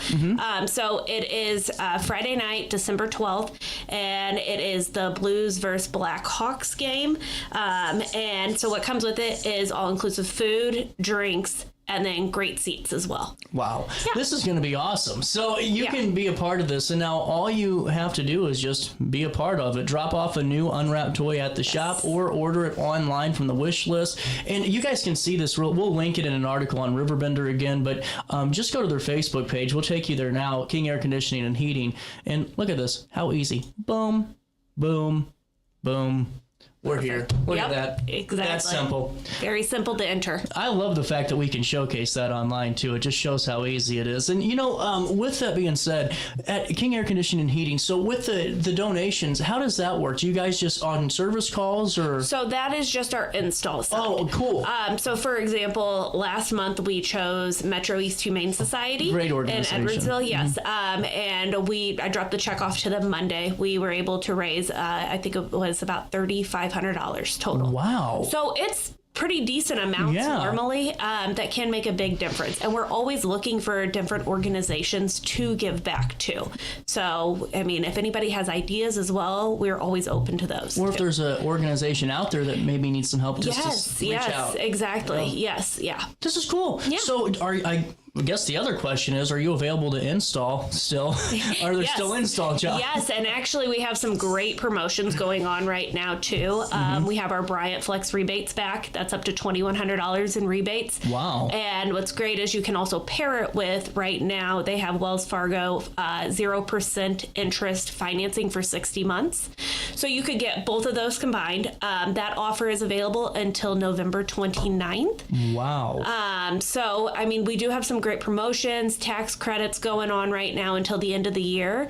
So it is Friday night, December 12th, and it is the Blues versus Black Hawks game. And so what comes with it is all-inclusive food, drinks, and then great seats as well. Wow. Yeah. This is going to be awesome. So you can be a part of this, and now all you have to do is just be a part of it. Drop off a new unwrapped toy at the shop or order it online from the wish list. And you guys can see this. We'll link it in an article on Riverbender again, but just go to their Facebook page. We'll take you there now, King Air Conditioning and Heating. And look at this. How easy. Boom, boom, boom. We're here. Look at that. Exactly. That's simple. Very simple to enter. I love the fact that we can showcase that online too. It just shows how easy it is. And you know, with that being said, at King Air Conditioning and Heating, so with the donations, how does that work? Do you guys just on service calls or? So that is just our install side. Oh, cool. So for example, last month we chose Metro East Humane Society. Great organization. In Edwardsville, yes. And I dropped the check off to them Monday. We were able to raise, I think it was about $3,500 total. Wow. So it's pretty decent amounts normally that can make a big difference. And we're always looking for different organizations to give back to. So, I mean, if anybody has ideas as well, we're always open to those. Or if there's an organization out there that maybe needs some help, just to reach out. Exactly. Yes, yeah. This is cool. Yeah. So I guess the other question is, are you available to install still? Are there still install jobs? Yes, and actually we have some great promotions going on right now too. We have our Bryant Flex rebates back. That's up to $2,100 in rebates. Wow. And what's great is you can also pair it with, right now, they have Wells Fargo 0% interest financing for 60 months. So you could get both of those combined. That offer is available until November 29th. Wow. So, I mean, we do have some great promotions, tax credits going on right now until the end of the year.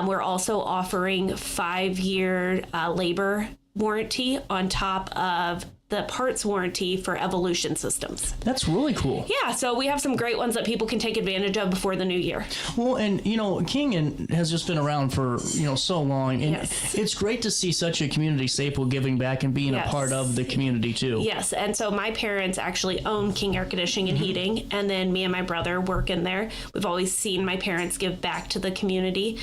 We're also offering 5-year labor warranty on top of the parts warranty for Evolution systems. That's really cool. Yeah, so we have some great ones that people can take advantage of before the new year. Well, and you know, King has just been around for so long, and it's great to see such a community staple giving back and being a part of the community too. Yes, and so my parents actually own King Air Conditioning and Heating, and then me and my brother work in there. We've always seen my parents give back to the community,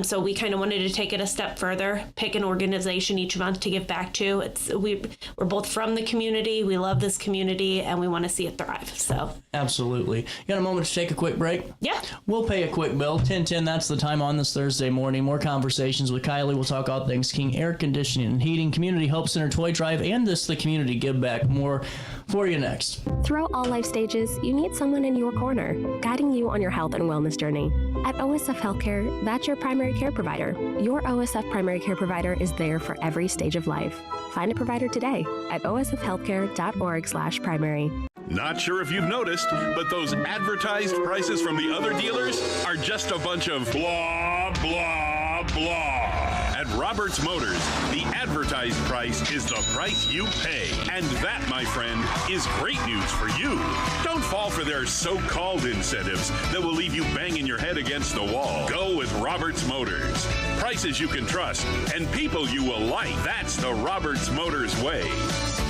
so we kind of wanted to take it a step further, pick an organization each month to give back to. We're both from the community. We love this community and we want to see it thrive. So absolutely. You got a moment to take a quick break? Yeah. We'll pay a quick bill. 10:10, that's the time on this Thursday morning. More conversations with Kylie. We'll talk all things King Air Conditioning and Heating, Community Hope Center Toy Drive, and the community give back. More for you next. Throughout all life stages, you need someone in your corner, guiding you on your health and wellness journey. At OSF Healthcare, that's your primary care provider. Your OSF primary care provider is there for every stage of life. Find a provider today at osfhealthcare.org/primary. Not sure if you've noticed, but those advertised prices from the other dealers are just a bunch of blah, blah, blah. At Roberts Motors, the advertised price is the price you pay. And that, my friend, is great news for you. Don't fall for their so-called incentives that will leave you banging your head against the wall. Go with Roberts Motors. Prices you can trust and people you will like. That's the Roberts Motors way.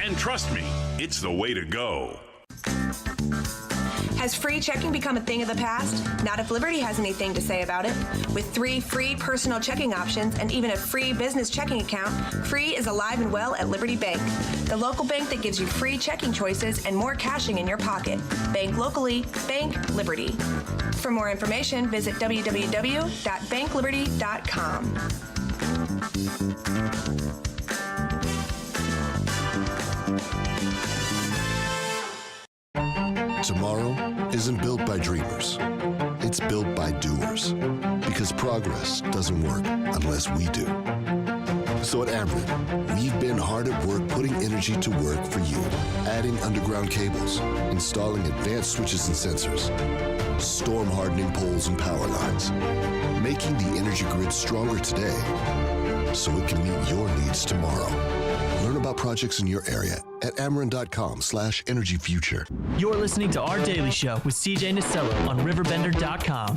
And trust me, it's the way to go. Has free checking become a thing of the past? Not if Liberty has anything to say about it. With 3 free personal checking options and even a free business checking account, free is alive and well at Liberty Bank, the local bank that gives you free checking choices and more cashing in your pocket. Bank locally, bank Liberty. For more information, visit www.bankliberty.com. Tomorrow isn't built by dreamers. It's built by doers. Because progress doesn't work unless we do. So at Ameren, we've been hard at work putting energy to work for you. Adding underground cables, installing advanced switches and sensors, storm hardening poles and power lines, making the energy grid stronger today so it can meet your needs tomorrow. Learn about projects in your area at Ameren.com/energyfuture. You're listening to Our Daily Show with CJ Nasello on RiverBender.com.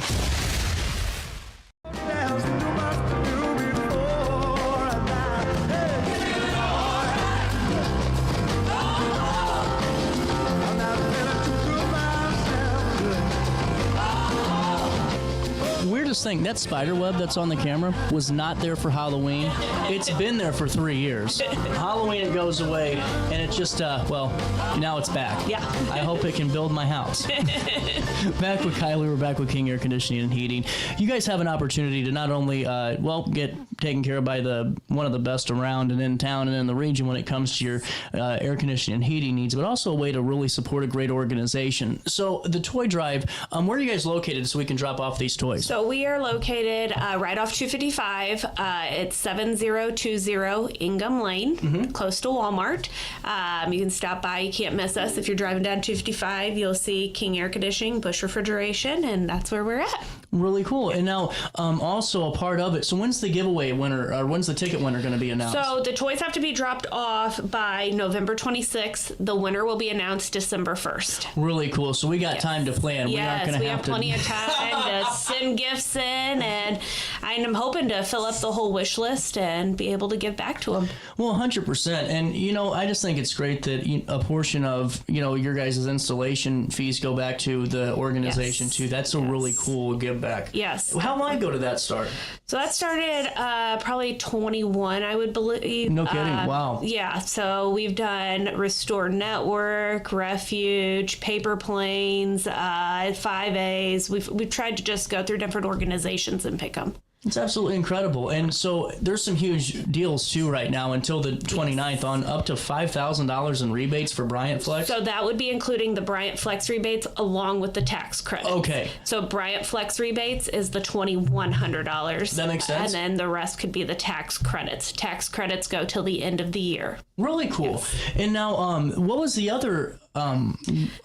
Weirdest thing, that spider web that's on the camera was not there for Halloween. It's been there for 3 years. Halloween it goes away, and it just, well, now it's back. Yeah. I hope it can build my house. Back with Kylie, we're back with King Air Conditioning and Heating. You guys have an opportunity to not only, get taken care of by one of the best around and in town and in the region when it comes to your air conditioning and heating needs, but also a way to really support a great organization. So the toy drive, where are you guys located so we can drop off these toys? So we are located right off 255. It's 7020 Ingham Lane, close to Walmart. You can stop by. You can't miss us. If you're driving down 255, you'll see King Air Conditioning, Bush Refrigeration, and that's where we're at. Really cool. And now, also a part of it. So when's the giveaway winner, or when's the ticket winner going to be announced? So the toys have to be dropped off by November 26th. The winner will be announced December 1st. Really cool. So we got time to plan. Yes, we have plenty of time to send gifts in, and I'm hoping to fill up the whole wish list and be able to give back to them. Well, 100%. And, I just think it's great that a portion of, your guys' installation fees go back to the organization, too. That's a really cool give back. Yes. How long ago did that start? So that started probably 21, I would believe. No kidding. Wow. Yeah. So we've done Restore Network, Refuge, Paper Planes, 5As. We've tried to just go through different organizations and pick them. It's absolutely incredible. And so there's some huge deals, too, right now until the 29th on up to $5,000 in rebates for Bryant Flex. So that would be including the Bryant Flex rebates along with the tax credits. Okay. So Bryant Flex rebates is the $2,100. That makes sense. And then the rest could be the tax credits. Tax credits go till the end of the year. Really cool. Yes. And now, what was the other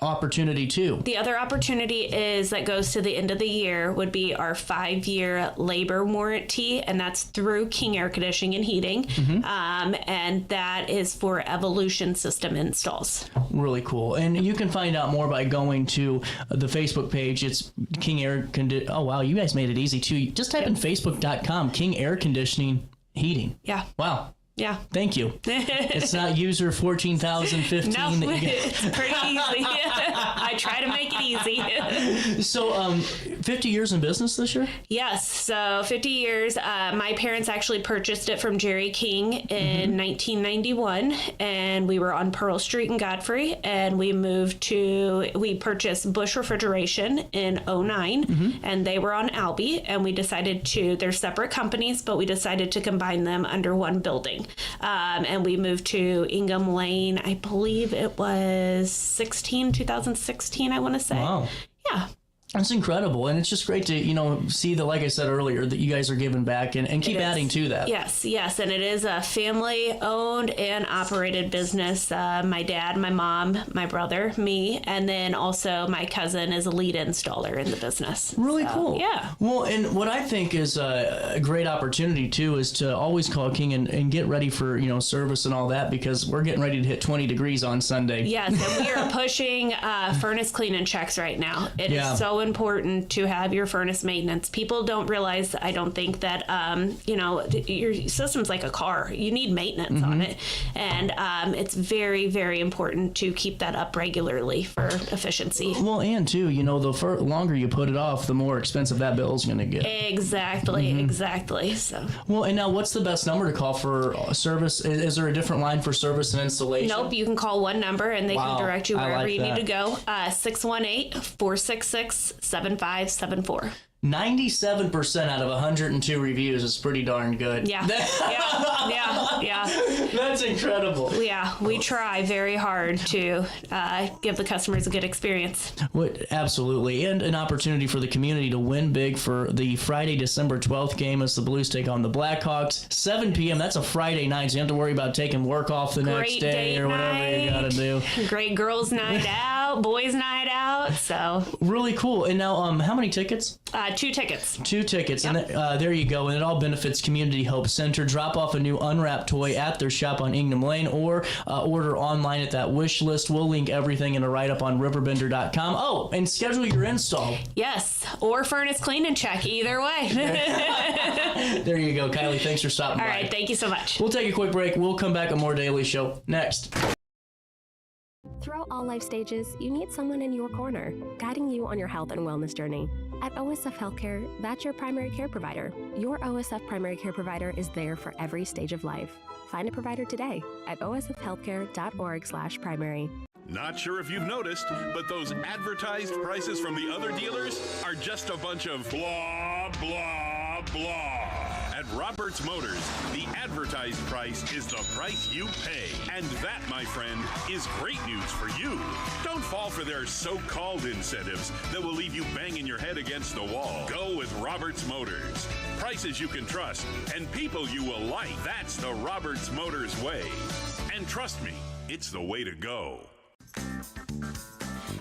opportunity, too? The other opportunity is that goes to the end of the year would be our 5-year labor warranty, and that's through King Air Conditioning and Heating, and that is for Evolution system installs. Really cool. And you can find out more by going to the Facebook page. It's King Air Conditioning. Oh, wow, you guys made it easy, too. Just type in facebook.com, King Air Conditioning Heating. Yeah. Wow. Yeah. Thank you. It's not user 14,015. No, it's pretty easy. I try to make it easy. So, 50 years in business this year? Yes. So 50 years. My parents actually purchased it from Jerry King in 1991, and we were on Pearl Street in Godfrey, and we purchased Bush Refrigeration in 09, and they were on Albee, and we decided they're separate companies, but we decided to combine them under one building. And we moved to Ingham Lane, I believe it was 2016, I want to say. Wow. Yeah. That's incredible, and it's just great to see that, like I said earlier, that you guys are giving back and keep adding to that. Yes, and it is a family-owned and operated business. My dad, my mom, my brother, me, and then also my cousin is a lead installer in the business. Really cool. Yeah. Well, and what I think is a great opportunity too is to always call King and get ready for service and all that, because we're getting ready to hit 20 degrees on Sunday. Yes, and we are pushing furnace cleaning checks right now. It is so important to have your furnace maintenance. People don't realize, I don't think, that your system's like a car. You need maintenance on it, and it's very, very important to keep that up regularly for efficiency. Well, and too, the longer you put it off, the more expensive that bill's going to get. Exactly. So. Well, and now what's the best number to call for service? Is there a different line for service and installation? Nope, you can call one number and they can direct you wherever you need to go. 618-466-7574. 97% out of 102 reviews is pretty darn good. Yeah. That's incredible. Yeah, we try very hard to give the customers a good experience. Absolutely, and an opportunity for the community to win big for the Friday, December 12th game as the Blues take on the Blackhawks. 7 p.m., that's a Friday night, so you don't have to worry about taking work off the next day or whatever you got to do. Great girls' night out, boys' night out, so. Really cool. And now, how many tickets? 2 tickets. 2 tickets, yep. And there you go. And it all benefits Community Hope Center. Drop off a new unwrapped toy at their shop on Ingham Lane, or order online at that wish list. We'll link everything in a write-up on RiverBender.com. Oh, and schedule your install. Yes, or furnace clean and check. Either way. There you go, Kylie. Thanks for stopping by. All right, thank you so much. We'll take a quick break. We'll come back with more Daily Show next. Throughout all life stages, you need someone in your corner, guiding you on your health and wellness journey. At OSF Healthcare, that's your primary care provider. Your OSF primary care provider is there for every stage of life. Find a provider today at osfhealthcare.org/primary. Not sure if you've noticed, but those advertised prices from the other dealers are just a bunch of blah, blah, blah. At Roberts Motors, the advertised price is the price you pay. And that, my friend, is great news for you. Don't fall for their so-called incentives that will leave you banging your head against the wall. Go with Roberts Motors. Prices you can trust and people you will like. That's the Roberts Motors way. And trust me, it's the way to go.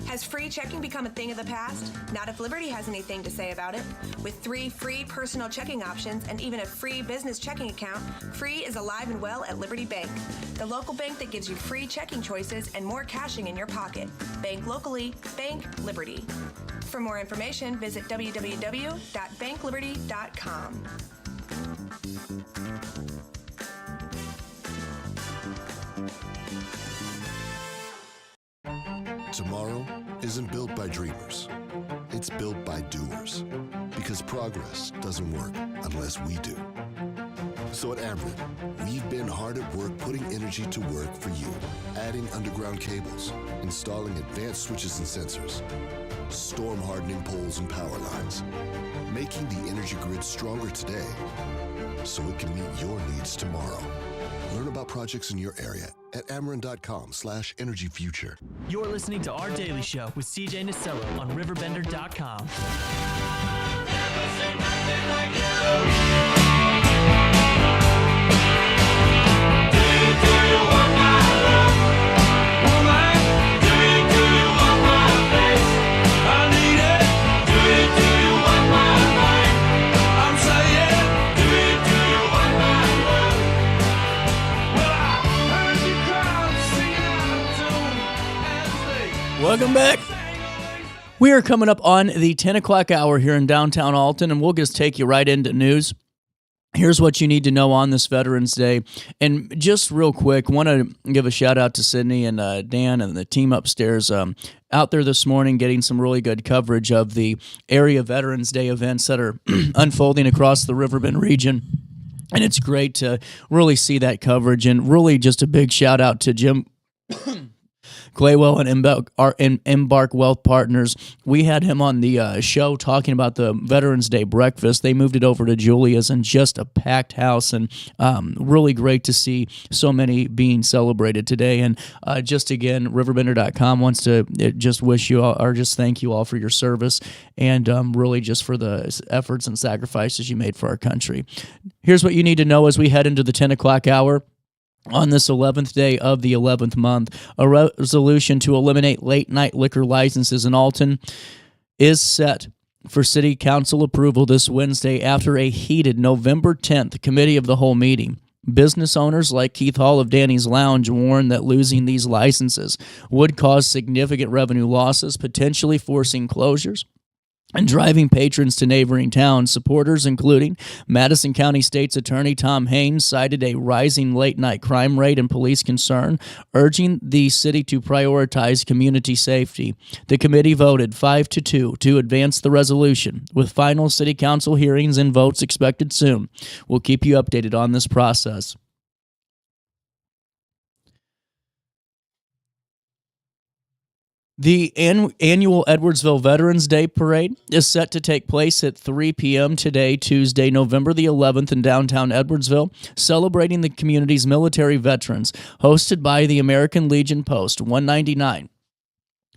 Has free checking become a thing of the past? Not if Liberty has anything to say about it. With 3 free personal checking options and even a free business checking account, free is alive and well at Liberty Bank, the local bank that gives you free checking choices and more cashing in your pocket. Bank locally, bank Liberty. For more information, visit www.bankliberty.com. Tomorrow isn't built by dreamers. It's built by doers. Because progress doesn't work unless we do. So at Ameren, we've been hard at work putting energy to work for you. Adding underground cables, installing advanced switches and sensors, storm hardening poles and power lines, making the energy grid stronger today so it can meet your needs tomorrow. Learn about projects in your area at Ameren.com/energyfuture. You're listening to Our Daily Show with CJ Nasello on RiverBender.com. Welcome back. We are coming up on the 10 o'clock hour here in downtown Alton, and we'll just take you right into news. Here's what you need to know on this Veterans Day. And just real quick, want to give a shout out to Sydney and Dan and the team upstairs out there this morning getting some really good coverage of the area Veterans Day events that are unfolding across the Riverbend region. And it's great to really see that coverage, and really just a big shout out to Jim Claywell and Embark Wealth Partners. We had him on the show talking about the Veterans Day breakfast. They moved it over to Julia's and just a packed house, and really great to see so many being celebrated today. And just again, RiverBender.com wants to just wish you all, or just thank you all for your service, and really just for the efforts and sacrifices you made for our country. Here's what you need to know as we head into the 10 o'clock hour. On this 11th day of the 11th month, a resolution to eliminate late-night liquor licenses in Alton is set for City Council approval this Wednesday after a heated November 10th Committee of the Whole meeting. Business owners like Keith Hall of Danny's Lounge warned that losing these licenses would cause significant revenue losses, potentially forcing closures and driving patrons to neighboring towns. Supporters, including Madison County State's Attorney Tom Haynes, cited a rising late-night crime rate and police concern, urging the city to prioritize community safety. The committee voted 5-2 to advance the resolution, with final city council hearings and votes expected soon. We'll keep you updated on this process. The annual Edwardsville Veterans Day Parade is set to take place at 3 p.m. today, Tuesday, November the 11th in downtown Edwardsville, celebrating the community's military veterans, hosted by the American Legion Post 199.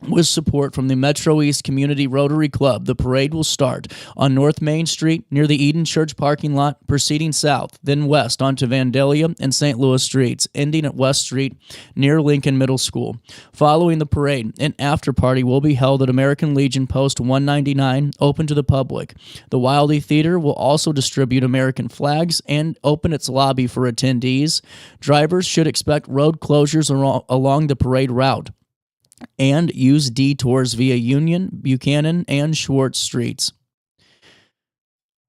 With support from the Metro East Community Rotary Club, the parade will start on North Main Street near the Eden Church parking lot, proceeding south, then west onto Vandalia and St. Louis streets, ending at West Street near Lincoln Middle School. Following the parade, an after-party will be held at American Legion Post 199, open to the public. The Wildey Theater will also distribute American flags and open its lobby for attendees. Drivers should expect road closures along the parade route and use detours via Union, Buchanan, and Schwartz streets.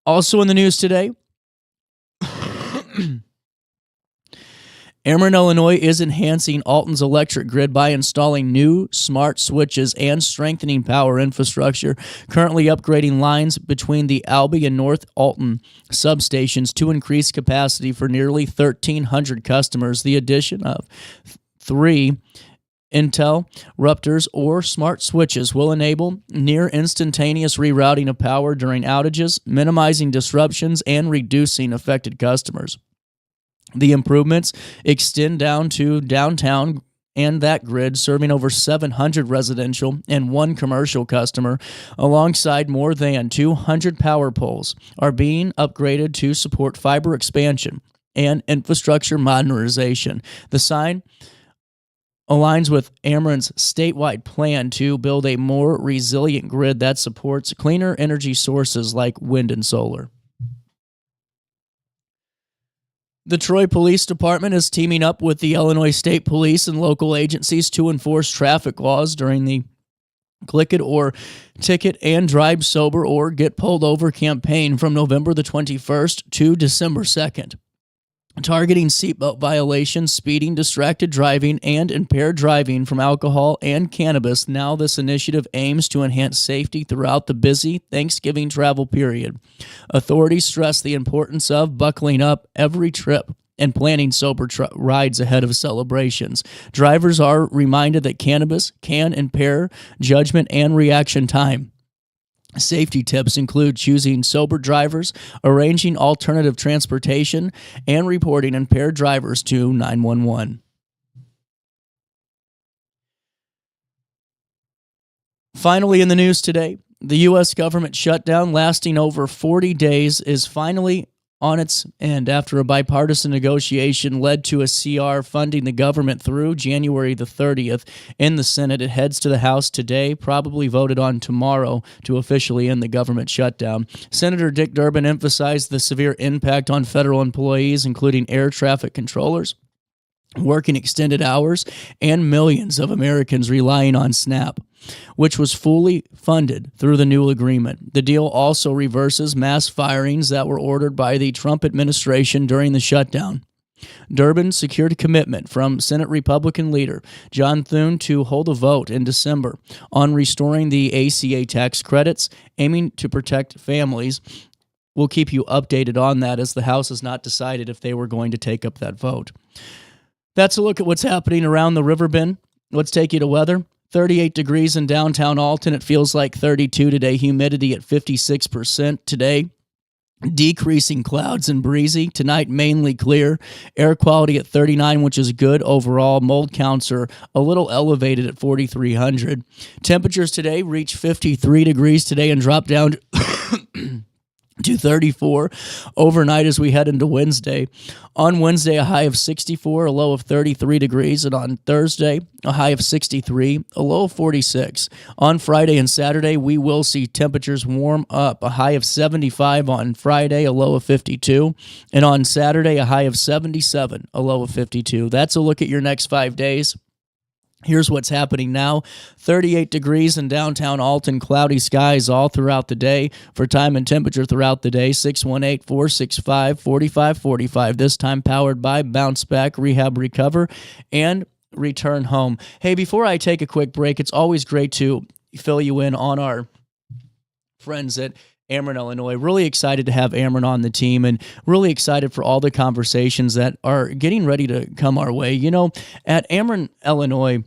Also in the news today, Ameren, Illinois is enhancing Alton's electric grid by installing new smart switches and strengthening power infrastructure, currently upgrading lines between the Albee and North Alton substations to increase capacity for nearly 1,300 customers. The addition of 3 interrupters or smart switches will enable near instantaneous rerouting of power during outages, minimizing disruptions and reducing affected customers. The improvements extend down to downtown and that grid, serving over 700 residential and 1 commercial customer, alongside more than 200 power poles, are being upgraded to support fiber expansion and infrastructure modernization. The sign aligns with Ameren's statewide plan to build a more resilient grid that supports cleaner energy sources like wind and solar. The Troy Police Department is teaming up with the Illinois State Police and local agencies to enforce traffic laws during the Click It or Ticket and Drive Sober or Get Pulled Over campaign from November the 21st to December 2nd. Targeting seatbelt violations, speeding, distracted driving, and impaired driving from alcohol and cannabis, now this initiative aims to enhance safety throughout the busy Thanksgiving travel period. Authorities stress the importance of buckling up every trip and planning sober rides ahead of celebrations. Drivers are reminded that cannabis can impair judgment and reaction time. Safety tips include choosing sober drivers, arranging alternative transportation, and reporting impaired drivers to 911. Finally, in the news today, the U.S. government shutdown lasting over 40 days is finally on its end after a bipartisan negotiation led to a CR funding the government through January the 30th. In the Senate, it heads to the House today, probably voted on tomorrow to officially end the government shutdown. Senator Dick Durbin emphasized the severe impact on federal employees, including air traffic controllers, working extended hours, and millions of Americans relying on SNAP, which was fully funded through the new agreement. The deal also reverses mass firings that were ordered by the Trump administration during the shutdown. Durbin secured a commitment from Senate Republican leader John Thune to hold a vote in December on restoring the ACA tax credits, aiming to protect families. We'll keep you updated on that, as the House has not decided if they were going to take up that vote. That's a look at what's happening around the Riverbend. Let's take you to weather. 38 degrees in downtown Alton. It feels like 32 today. Humidity at 56% today. Decreasing clouds and breezy. Tonight, mainly clear. Air quality at 39, which is good overall. Mold counts are a little elevated at 4,300. Temperatures today reach 53 degrees today and drop down to 34 overnight as we head into Wednesday. On Wednesday, a high of 64, a low of 33 degrees, and on Thursday, a high of 63, a low of 46. On Friday and Saturday, we will see temperatures warm up, a high of 75 on Friday, a low of 52, and on Saturday, a high of 77, a low of 52. That's a look at your next 5 days. Here's what's happening now. 38 degrees in downtown Alton, cloudy skies all throughout the day. For time and temperature throughout the day, 618-465-4545. This time powered by Bounce Back, Rehab, Recover, and Return Home. Hey, before I take a quick break, it's always great to fill you in on our friends at Ameren, Illinois. Really excited to have Ameren on the team and really excited for all the conversations that are getting ready to come our way. You know, at Ameren, Illinois,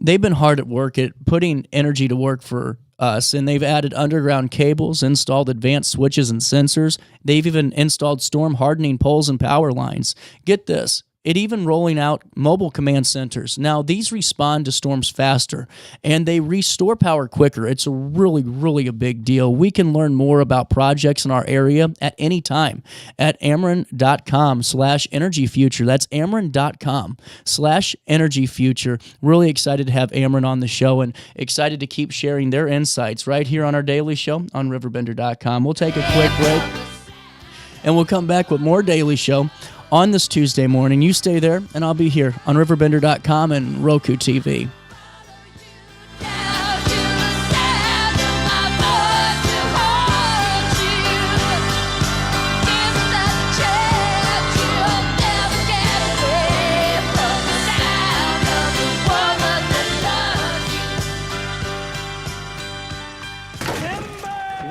they've been hard at work at putting energy to work for us, and they've added underground cables, installed advanced switches and sensors. They've even installed storm hardening poles and power lines. Get this. It even rolling out mobile command centers. Now, these respond to storms faster, and they restore power quicker. It's really a big deal. We can learn more about projects in our area at any time at Ameren.com/energyfuture. That's Ameren.com/energyfuture. Really excited to have Ameren on the show and excited to keep sharing their insights right here on our daily show on RiverBender.com. We'll take a quick break, and we'll come back with more Daily Show on this Tuesday morning. You stay there, and I'll be here on RiverBender.com and Roku TV.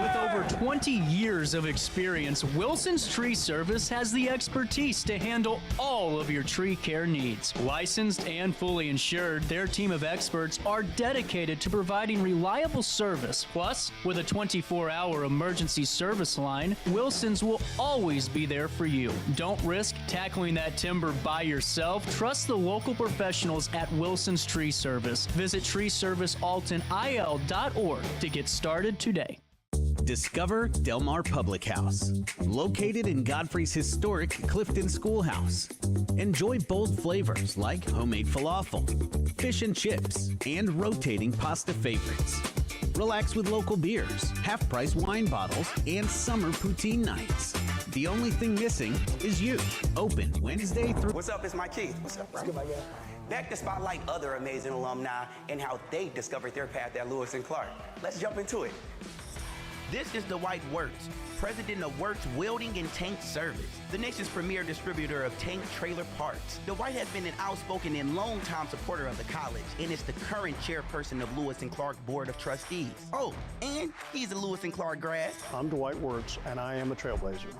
With over 20 years of experience, Wilson's Tree Service has the expertise to handle all of your tree care needs. Licensed and fully insured, their team of experts are dedicated to providing reliable service. Plus, with a 24-hour emergency service line, Wilson's will always be there for you. Don't risk tackling that timber by yourself. Trust the local professionals at Wilson's Tree Service. Visit treeservicealtonil.org to get started today. Discover Del Mar Public House, located in Godfrey's historic Clifton Schoolhouse. Enjoy bold flavors like homemade falafel, fish and chips, and rotating pasta favorites. Relax with local beers, half-price wine bottles, and summer poutine nights. The only thing missing is you. Open Wednesday through... What's up? It's Mike Keith. What's up, bro? What's good, my guy? Back to spotlight other amazing alumni and how they discovered their path at Lewis and Clark. Let's jump into it. This is Dwight Wirtz, president of Wirtz Welding and Tank Service, the nation's premier distributor of tank trailer parts. Dwight has been an outspoken and long-time supporter of the college and is the current chairperson of Lewis and Clark Board of Trustees. Oh, and he's a Lewis and Clark grad. I'm Dwight Wirtz, and I am a trailblazer.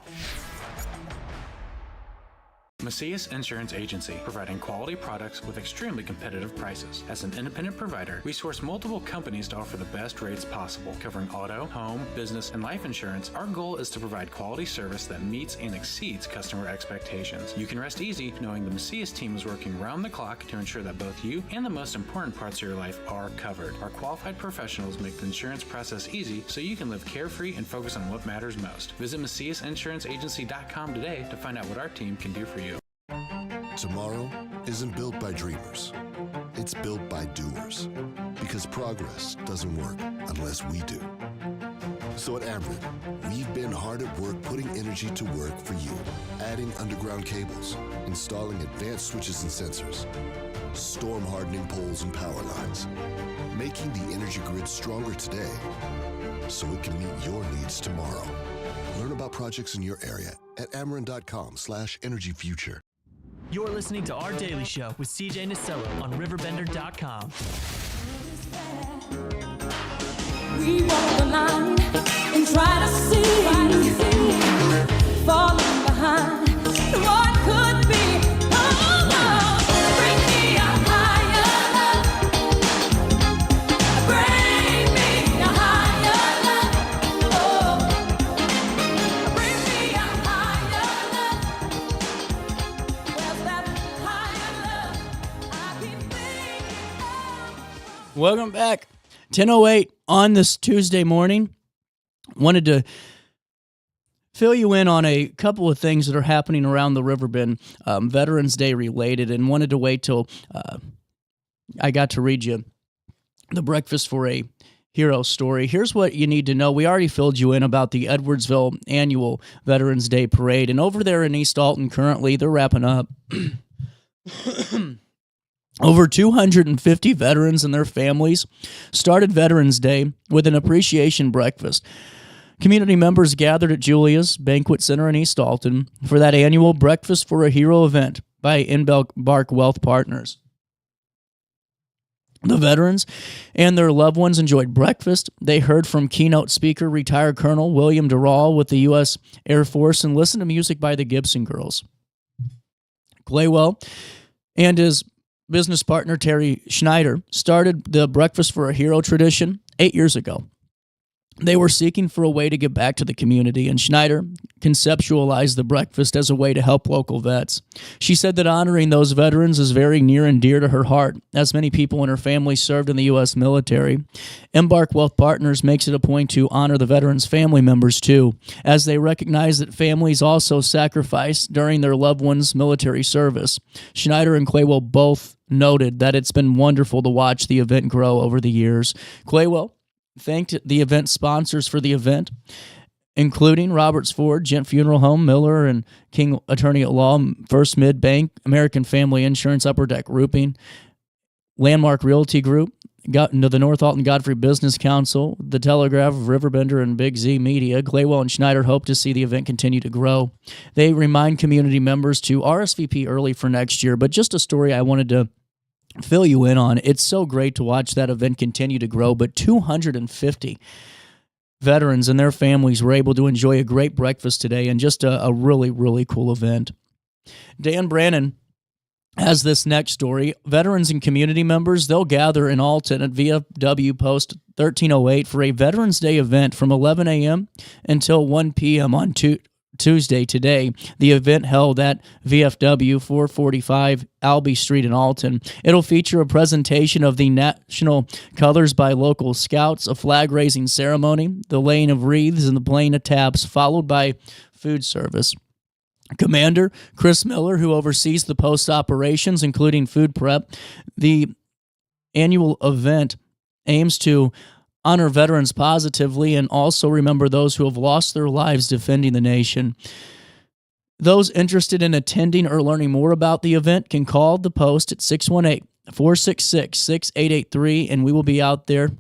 Macias Insurance Agency, providing quality products with extremely competitive prices. As an independent provider, we source multiple companies to offer the best rates possible, covering auto, home, business, and life insurance. Our goal is to provide quality service that meets and exceeds customer expectations. You can rest easy knowing the Macias team is working round the clock to ensure that both you and the most important parts of your life are covered. Our qualified professionals make the insurance process easy so you can live carefree and focus on what matters most. Visit MaciasInsuranceAgency.com today to find out what our team can do for you. Tomorrow isn't built by dreamers. It's built by doers. Because progress doesn't work unless we do. So at Ameren, we've been hard at work putting energy to work for you. Adding underground cables, installing advanced switches and sensors, storm hardening poles and power lines, making the energy grid stronger today so it can meet your needs tomorrow. Learn about projects in your area at Ameren.com/energyfuture. You're listening to Our Daily Show with CJ Nasello on RiverBender.com. We walk the line and try to see, falling behind what could be. Oh, bring me up higher. Welcome back. 10:08 on this Tuesday morning. Wanted to fill you in on a couple of things that are happening around the Riverbend, Veterans Day related, and wanted to wait till I got to read you the Breakfast for a Hero story. Here's what you need to know. We already filled you in about the Edwardsville annual Veterans Day Parade, and over there in East Alton currently, they're wrapping up. Over 250 veterans and their families started Veterans Day with an appreciation breakfast. Community members gathered at Julia's Banquet Center in East Alton for that annual Breakfast for a Hero event by Embark Wealth Partners. The veterans and their loved ones enjoyed breakfast. They heard from keynote speaker, retired Colonel William Durrell with the U.S. Air Force, and listened to music by the Gibson Girls. Claywell and his business partner, Terry Schneider, started the Breakfast for a Hero tradition 8 years ago. They were seeking for a way to give back to the community, and Schneider conceptualized the breakfast as a way to help local vets. She said that honoring those veterans is very near and dear to her heart, as many people in her family served in the U.S. military. Embark Wealth Partners makes it a point to honor the veterans' family members, too, as they recognize that families also sacrifice during their loved ones' military service. Schneider and Claywell both noted that it's been wonderful to watch the event grow over the years. Claywell thanked the event sponsors for the event, including Roberts Ford, Gent Funeral Home, Miller and King Attorney at Law, First Mid Bank, American Family Insurance, Upper Deck Roofing, Landmark Realty Group, the North Alton Godfrey Business Council, the Telegraph, Riverbender, and Big Z Media. Claywell and Schneider hope to see the event continue to grow. They remind community members to RSVP early for next year, but just a story I wanted to fill you in on. It's so great to watch that event continue to grow, but 250 veterans and their families were able to enjoy a great breakfast today, and just a really, really cool event. Dan Brannon has this next story. Veterans and community members, they'll gather in Alton at VFW Post 1308 for a Veterans Day event from 11 a.m. until 1 p.m. on Tuesday today. The event held at VFW 445 Albee Street in Alton. It'll feature a presentation of the national colors by local scouts, a flag-raising ceremony, the laying of wreaths, and the playing of taps, followed by food service. Commander Chris Miller, who oversees the post operations, including food prep, the annual event aims to honor veterans positively and also remember those who have lost their lives defending the nation. Those interested in attending or learning more about the event can call the Post at 618-466-6883, and we will be out there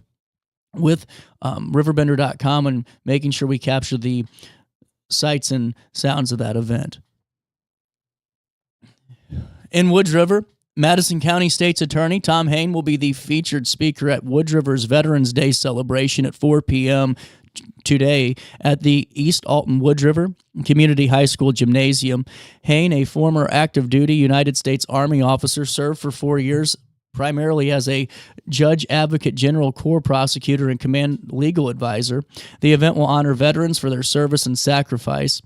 with RiverBender.com and making sure we capture the sights and sounds of that event. In Woods River, Madison County State's Attorney Tom Hain will be the featured speaker at Woods River's Veterans Day celebration at 4 p.m. today at the East Alton Woods River Community High School Gymnasium. Hain, a former active duty United States Army officer, served for 4 years primarily as a judge, advocate, general, corps prosecutor, and command legal advisor. The event will honor veterans for their service and sacrifice.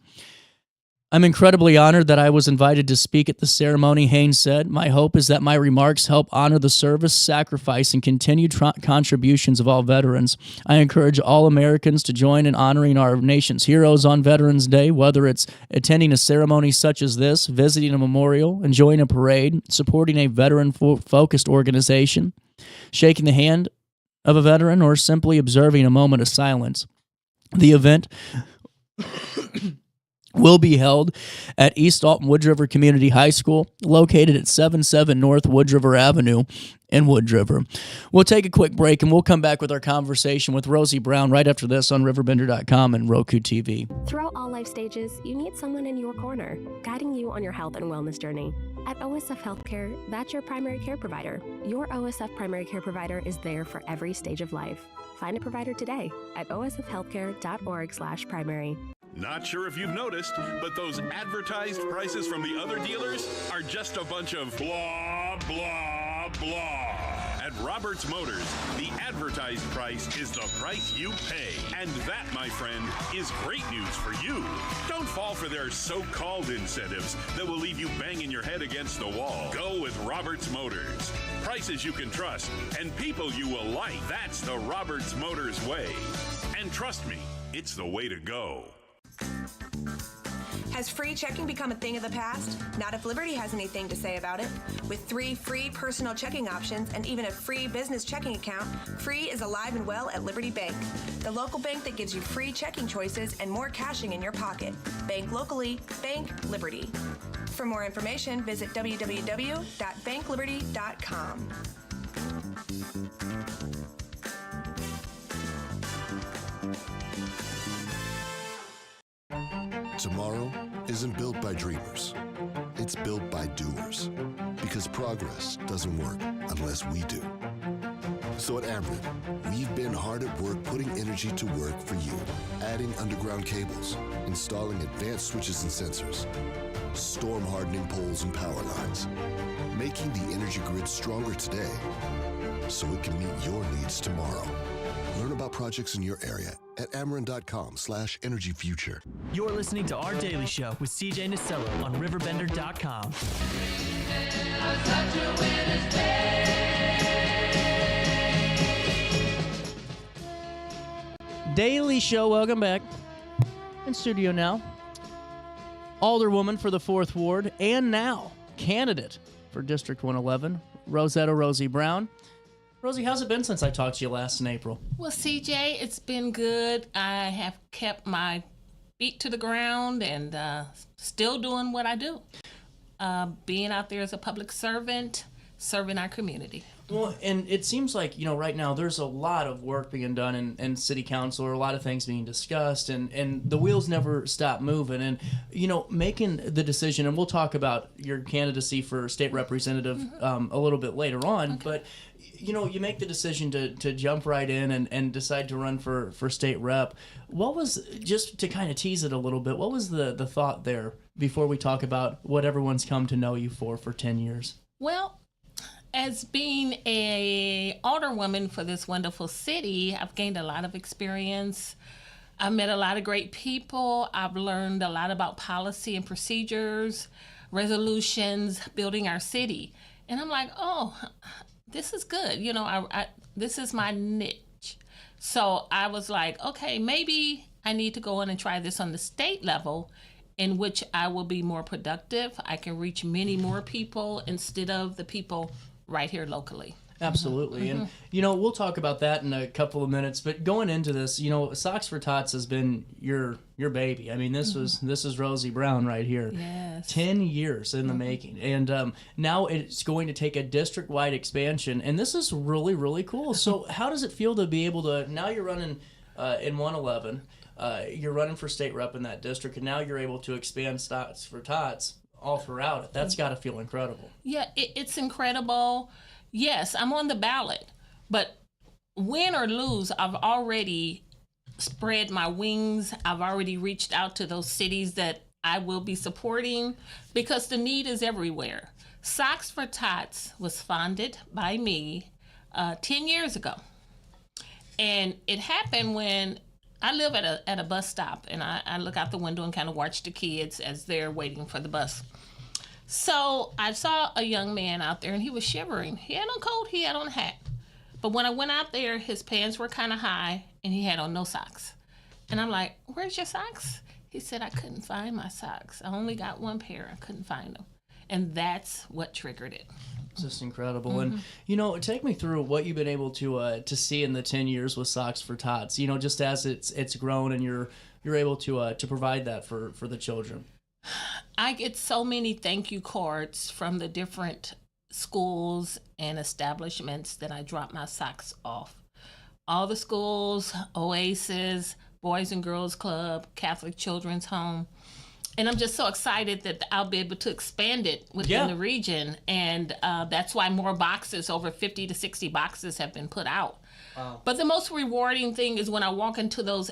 I'm incredibly honored that I was invited to speak at the ceremony, Haynes said. My hope is that my remarks help honor the service, sacrifice, and continued contributions of all veterans. I encourage all Americans to join in honoring our nation's heroes on Veterans Day, whether it's attending a ceremony such as this, visiting a memorial, enjoying a parade, supporting a veteran-focused organization, shaking the hand of a veteran, or simply observing a moment of silence. The event will be held at East Alton Woods River Community High School, located at 77 North Woods River Avenue in Woods River. We'll take a quick break, and we'll come back with our conversation with Rosie Brown right after this on RiverBender.com and Roku TV. Throughout all life stages, you need someone in your corner, guiding you on your health and wellness journey. At OSF Healthcare, that's your primary care provider. Your OSF primary care provider is there for every stage of life. Find a provider today at osfhealthcare.org/primary. Not sure if you've noticed, but those advertised prices from the other dealers are just a bunch of blah, blah, blah. At Roberts Motors, the advertised price is the price you pay. And that, my friend, is great news for you. Don't fall for their so-called incentives that will leave you banging your head against the wall. Go with Roberts Motors. Prices you can trust and people you will like. That's the Roberts Motors way. And trust me, it's the way to go. Has free checking become a thing of the past? Not if Liberty has anything to say about it. With 3 free personal checking options and even a free business checking account, free is alive and well at Liberty Bank, the local bank that gives you free checking choices and more cashing in your pocket. Bank locally, bank Liberty. For more information, visit www.bankliberty.com. Tomorrow isn't built by dreamers. It's built by doers. Because progress doesn't work unless we do. So at Ameren, we've been hard at work putting energy to work for you. Adding underground cables, installing advanced switches and sensors, storm hardening poles and power lines, making the energy grid stronger today so it can meet your needs tomorrow. Learn about projects in your area at Ameren.com/energyfuture. You're listening to Our Daily Show with CJ Nasello on RiverBender.com. Daily Show, welcome back. In studio now, Alderwoman for the 4th Ward, and now candidate for District 111, Rosie Brown. Rosie, how's it been since I talked to you last in April? Well, CJ, it's been good. I have kept my feet to the ground and still doing what I do. Being out there as a public servant, serving our community. Well, and it seems like, right now there's a lot of work being done in city council, or a lot of things being discussed, and the wheels never stop moving. And, making the decision, and we'll talk about your candidacy for state representative a little bit later on, but you make the decision to jump right in and decide to run for state rep. What was, just to kind of tease it a little bit, what was the thought there before we talk about what everyone's come to know you for 10 years? Well, as being a alderwoman for this wonderful city, I've gained a lot of experience. I've met a lot of great people. I've learned a lot about policy and procedures, resolutions, building our city. And I'm like, oh, this is good. This is my niche. So I was like, okay, maybe I need to go in and try this on the state level, in which I will be more productive. I can reach many more people instead of the people right here locally. Absolutely. And, we'll talk about that in a couple of minutes. But going into this, Socks for Tots has been your baby. I mean, this is Rosie Brown right here. Yes. 10 years in the making. And now it's going to take a district-wide expansion. And this is really, really cool. So how does it feel to be able to, now you're running in 111, you're running for state rep in that district, and now you're able to expand Socks for Tots all throughout it. That's got to feel incredible. Yeah, it's incredible. Yes, I'm on the ballot, but win or lose, I've already spread my wings. I've already reached out to those cities that I will be supporting, because the need is everywhere. Socks for Tots was founded by me 10 years ago. And it happened when I live at a bus stop, and I look out the window and kind of watch the kids as they're waiting for the bus. So I saw a young man out there, and he was shivering. He had on coat, he had on a hat. But when I went out there, his pants were kind of high, and he had on no socks. And I'm like, where's your socks? He said, I couldn't find my socks. I only got one pair. I couldn't find them. And that's what triggered it. It's just incredible. And, take me through what you've been able to see in the 10 years with Socks for Tots, just as it's grown and you're able to provide that for the children. I get so many thank you cards from the different schools and establishments that I drop my socks off. All the schools, Oasis, Boys and Girls Club, Catholic Children's Home. And I'm just so excited that I'll be able to expand it within the region. And that's why more boxes, over 50 to 60 boxes have been put out. Wow. But the most rewarding thing is when I walk into those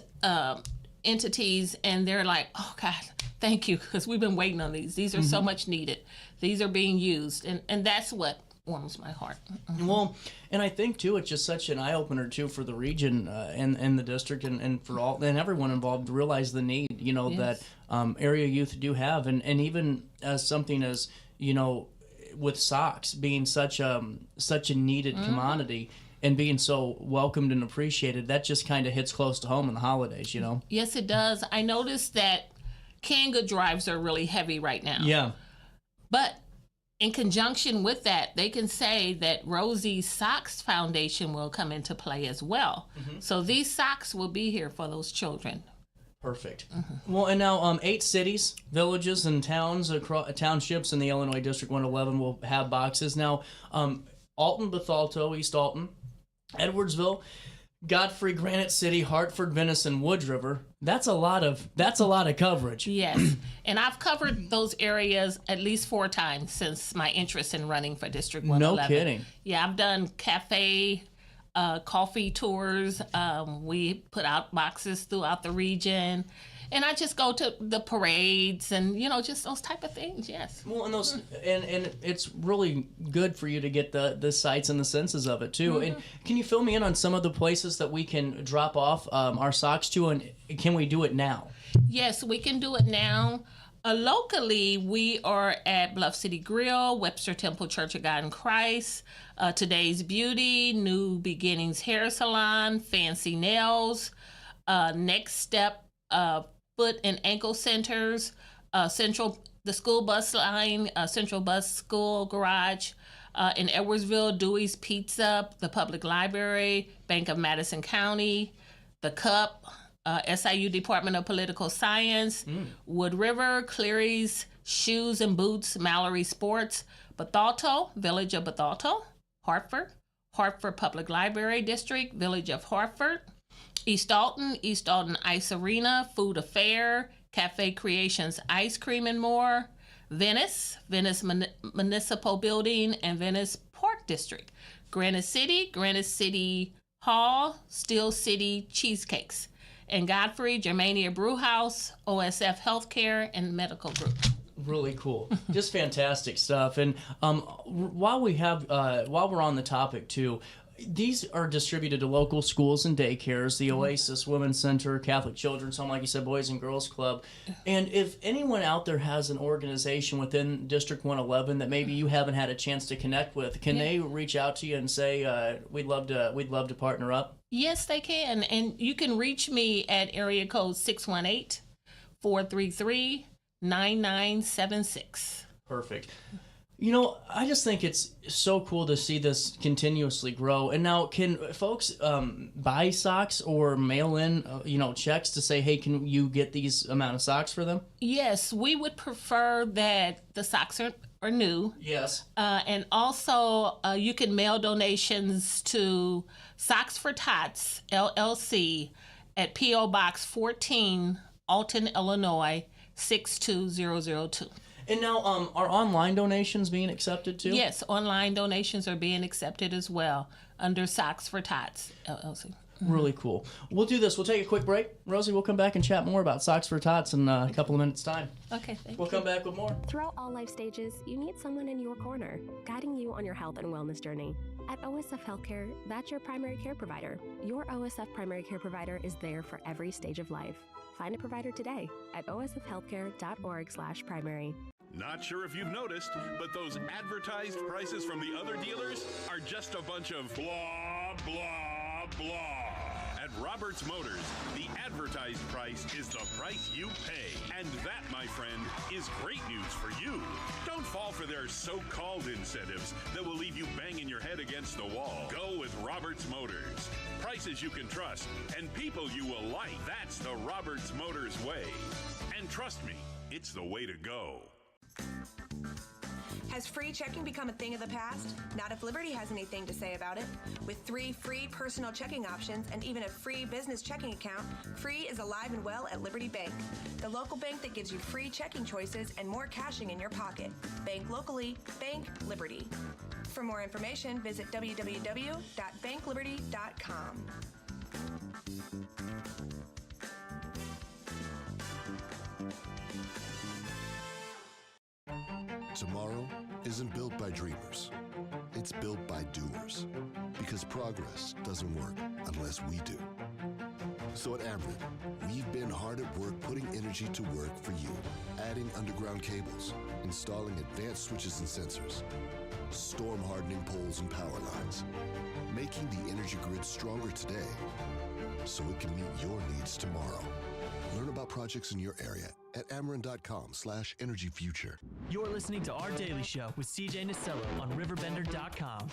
entities and they're like, oh, God, thank you, because we've been waiting on these. These are so much needed. These are being used. And that's what warms my heart. Well, and I think too, it's just such an eye opener too for the region and the district and for all and everyone involved to realize the need, you know, Yes. that area youth do have, and even as something as, you know, with socks being such a needed commodity and being so welcomed and appreciated, that just kind of hits close to home in the holidays, you know. Yes, it does. I noticed that canned good drives are really heavy right now. Yeah. But in conjunction with that, they can say that Rosie's Socks Foundation will come into play as well. So these socks will be here for those children. Perfect. Well, and now 8 cities, villages, and towns townships in the Illinois District 111 will have boxes. Now, Alton, Bethalto, East Alton, Edwardsville, Godfrey, Granite City, Hartford, Venice, and Wood River. That's a lot of coverage. Yes. And I've covered those areas at least 4 times since my interest in running for District 111. No kidding. Yeah, I've done cafe, coffee tours. We put out boxes throughout the region. And I just go to the parades and, you know, just those type of things, yes. Well, and those and it's really good for you to get the sights and the senses of it too. And can you fill me in on some of the places that we can drop off our socks to, and can we do it now? Yes, we can do it now. Locally, we are at Bluff City Grill, Webster Temple Church of God in Christ, Today's Beauty, New Beginnings Hair Salon, Fancy Nails, Next Step Foot and Ankle Centers, the school bus line, Central Bus School Garage, in Edwardsville, Dewey's Pizza, the Public Library, Bank of Madison County, the Cup, SIU Department of Political Science, Wood River, Cleary's Shoes and Boots, Mallory Sports, Bethalto, Village of Bethalto, Hartford Public Library District, Village of Hartford, East Alton Ice Arena, Food Affair, Cafe Creations Ice Cream and more, Venice Municipal Building and Venice Park District, Granite City Hall, Steel City Cheesecakes, and Godfrey, Germania Brewhouse, OSF Healthcare, and Medical Group. Really cool. Just fantastic stuff. And while we're on the topic too, these are distributed to local schools and daycares, the Oasis Women's Center, Catholic Children's Home, like you said, Boys and Girls Club. And if anyone out there has an organization within District 111 that maybe you haven't had a chance to connect with, can they reach out to you and say, we'd love to partner up? Yes, they can. And you can reach me at area code 618-433-9976. Perfect. You know, I just think it's so cool to see this continuously grow. And now, can folks buy socks or mail in, checks to say, hey, can you get these amount of socks for them? Yes, we would prefer that the socks are new. Yes. And also, you can mail donations to Socks for Tots, LLC, at P.O. Box 14, Alton, Illinois, 62002. And now, are online donations being accepted too? Yes, online donations are being accepted as well under Socks for Tots, LLC. Really cool. We'll do this. We'll take a quick break. Rosie, we'll come back and chat more about Socks for Tots in a couple of minutes' time. Okay, thank you. We'll come back with more. Throughout all life stages, you need someone in your corner, guiding you on your health and wellness journey. At OSF Healthcare, that's your primary care provider. Your OSF primary care provider is there for every stage of life. Find a provider today at osfhealthcare.org/primary. Not sure if you've noticed, but those advertised prices from the other dealers are just a bunch of blah, blah, blah. At Roberts Motors, the advertised price is the price you pay. And that, my friend, is great news for you. Don't fall for their so-called incentives that will leave you banging your head against the wall. Go with Roberts Motors. Prices you can trust and people you will like. That's the Roberts Motors way. And trust me, it's the way to go. Has free checking become a thing of the past? Not if Liberty has anything to say about it. With 3 free personal checking options and even a free business checking account, free is alive and well at Liberty Bank, the local bank that gives you free checking choices and more cashing in your pocket. Bank locally, bank Liberty. For more information, visit www.bankliberty.com. Tomorrow isn't built by dreamers. It's built by doers, because progress doesn't work unless we do. So at Ameren, we've been hard at work putting energy to work for you, adding underground cables, installing advanced switches and sensors, storm hardening poles and power lines, making the energy grid stronger today so it can meet your needs tomorrow. Learn about projects in your area at Ameren.com/energyfuture. You're listening to Our Daily Show with CJ Nasello on RiverBender.com.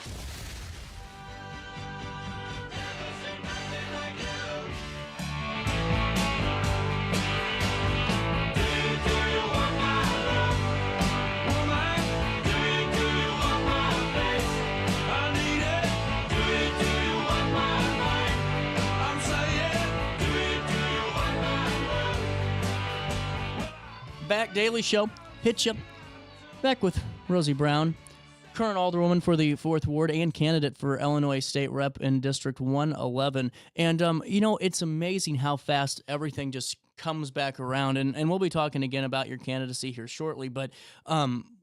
Back, Daily Show, hit you. Back with Rosie Brown, current alderwoman for the 4th Ward and candidate for Illinois State Rep in District 111. And, it's amazing how fast everything just comes back around. And we'll be talking again about your candidacy here shortly. But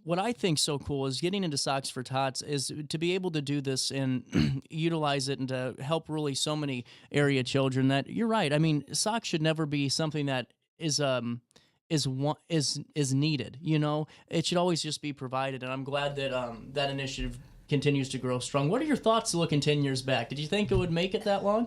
what I think so cool is getting into Socks for Tots is to be able to do this and utilize it and to help really so many area children that you're right. I mean, socks should never be something that is needed. It should always just be provided, and I'm glad that that initiative continues to grow strong. What are your thoughts looking 10 years back? Did you think it would make it that long?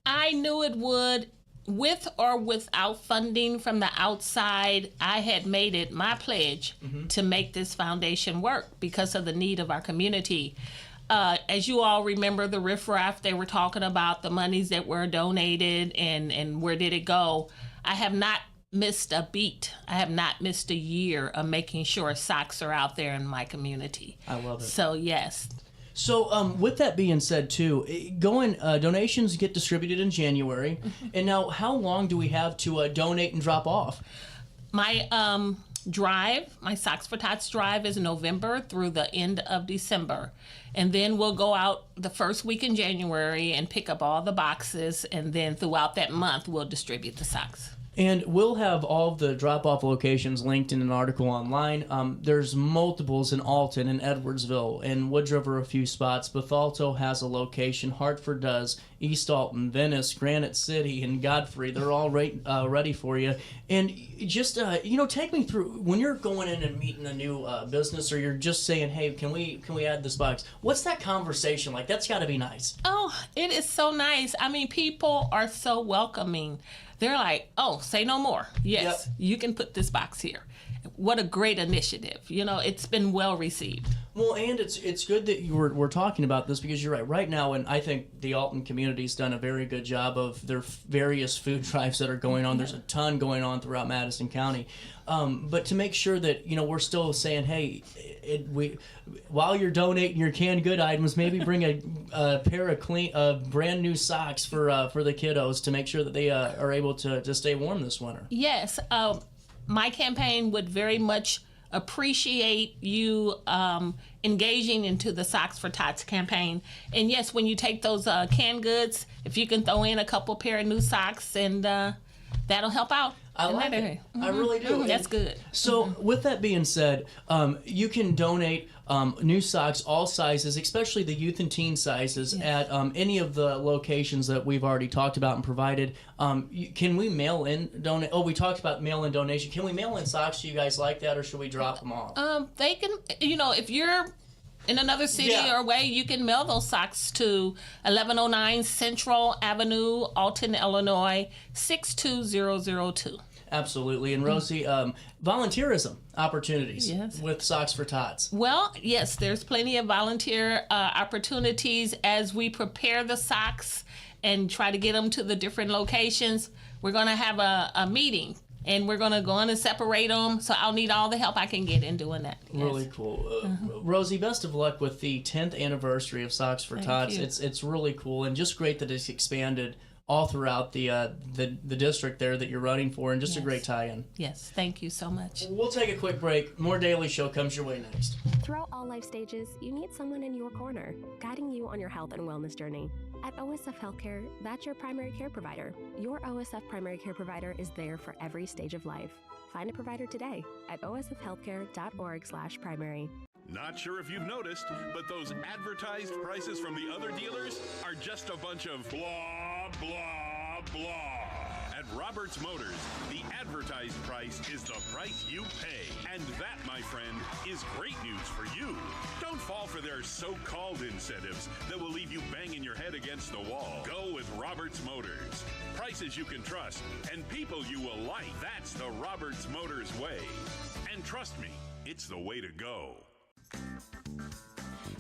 I knew it would. With or without funding from the outside, I had made it my pledge to make this foundation work because of the need of our community. As you all remember, the riffraff, they were talking about the monies that were donated and where did it go. I have not missed a beat. I have not missed a year of making sure socks are out there in my community. I love it. So, yes. So, with that being said, too, donations get distributed in January. And now, how long do we have to donate and drop off? My drive, my Socks for Tots drive is November through the end of December. And then we'll go out the first week in January and pick up all the boxes. And then throughout that month, we'll distribute the socks. And we'll have all of the drop-off locations linked in an article online. There's multiples in Alton and Edwardsville and Wood River, a few spots. Bethalto has a location. Hartford does. East Alton, Venice, Granite City, and Godfrey. They're all ready for you. And just, take me through, when you're going in and meeting a new business, or you're just saying, hey, can we add this box? What's that conversation like? That's got to be nice. Oh, it is so nice. I mean, people are so welcoming. They're like, oh, say no more. Yes, You can put this box here. What a great initiative. It's been well received. Well, and it's good that we're talking about this because you're right. Right now, and I think the Alton community's done a very good job of their various food drives that are going on. There's a ton going on throughout Madison County. But to make sure that, we're still saying, hey, while you're donating your canned good items, maybe bring a pair of brand new socks for the kiddos to make sure that they are able to stay warm this winter. Yes. My campaign would very much appreciate you engaging into the Socks for Tots campaign. And yes, when you take those canned goods, if you can throw in a couple pair of new socks, and that'll help out. I like it. I really do. That's good. So with that being said, you can donate new socks, all sizes, especially the youth and teen sizes, at any of the locations that we've already talked about and provided. Can we mail in donate? Oh, we talked about mail in donation. Can we mail in socks to you guys like that, or should we drop them off? They can, if you're in another city or away, you can mail those socks to 1109 Central Avenue, Alton, Illinois, 62002. Absolutely. And Rosie, volunteerism opportunities with Socks for Tots. Well, yes, there's plenty of volunteer opportunities as we prepare the socks and try to get them to the different locations. We're going to have a meeting. And we're going to go in and separate them, so I'll need all the help I can get in doing that. Really cool. Rosie, best of luck with the 10th anniversary of Socks for Tots. It's really cool, and just great that it's expanded all throughout the district there that you're running for, and just a great tie-in. Yes, thank you so much. We'll take a quick break. More Daily Show comes your way next. Throughout all life stages, you need someone in your corner, guiding you on your health and wellness journey. At OSF Healthcare, that's your primary care provider. Your OSF primary care provider is there for every stage of life. Find a provider today at osfhealthcare.org/primary. Not sure if you've noticed, but those advertised prices from the other dealers are just a bunch of blah, blah, blah. At Roberts Motors, the advertised price is the price you pay. And that, my friend, is great news for you. Don't fall for their so-called incentives that will leave you banging your head against the wall. Go with Roberts Motors. Prices you can trust and people you will like. That's the Roberts Motors way. And trust me, it's the way to go.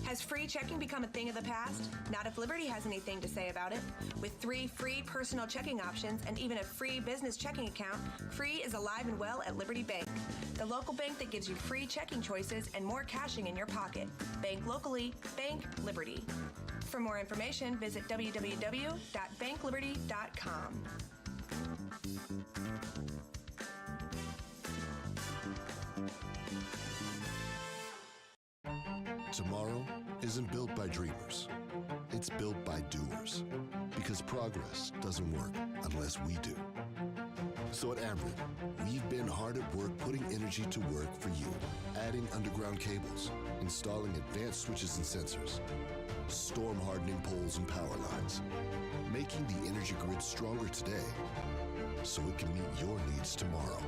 Has free checking become a thing of the past? Not if Liberty has anything to say about it. With 3 free personal checking options and even a free business checking account, free is alive and well at Liberty Bank, the local bank that gives you free checking choices and more cashing in your pocket. Bank locally, bank Liberty. For more information, visit www.bankliberty.com. Tomorrow isn't built by dreamers. It's built by doers. Because progress doesn't work unless we do. So at Ameren, we've been hard at work putting energy to work for you. Adding underground cables, installing advanced switches and sensors, storm hardening poles and power lines, making the energy grid stronger today so it can meet your needs tomorrow.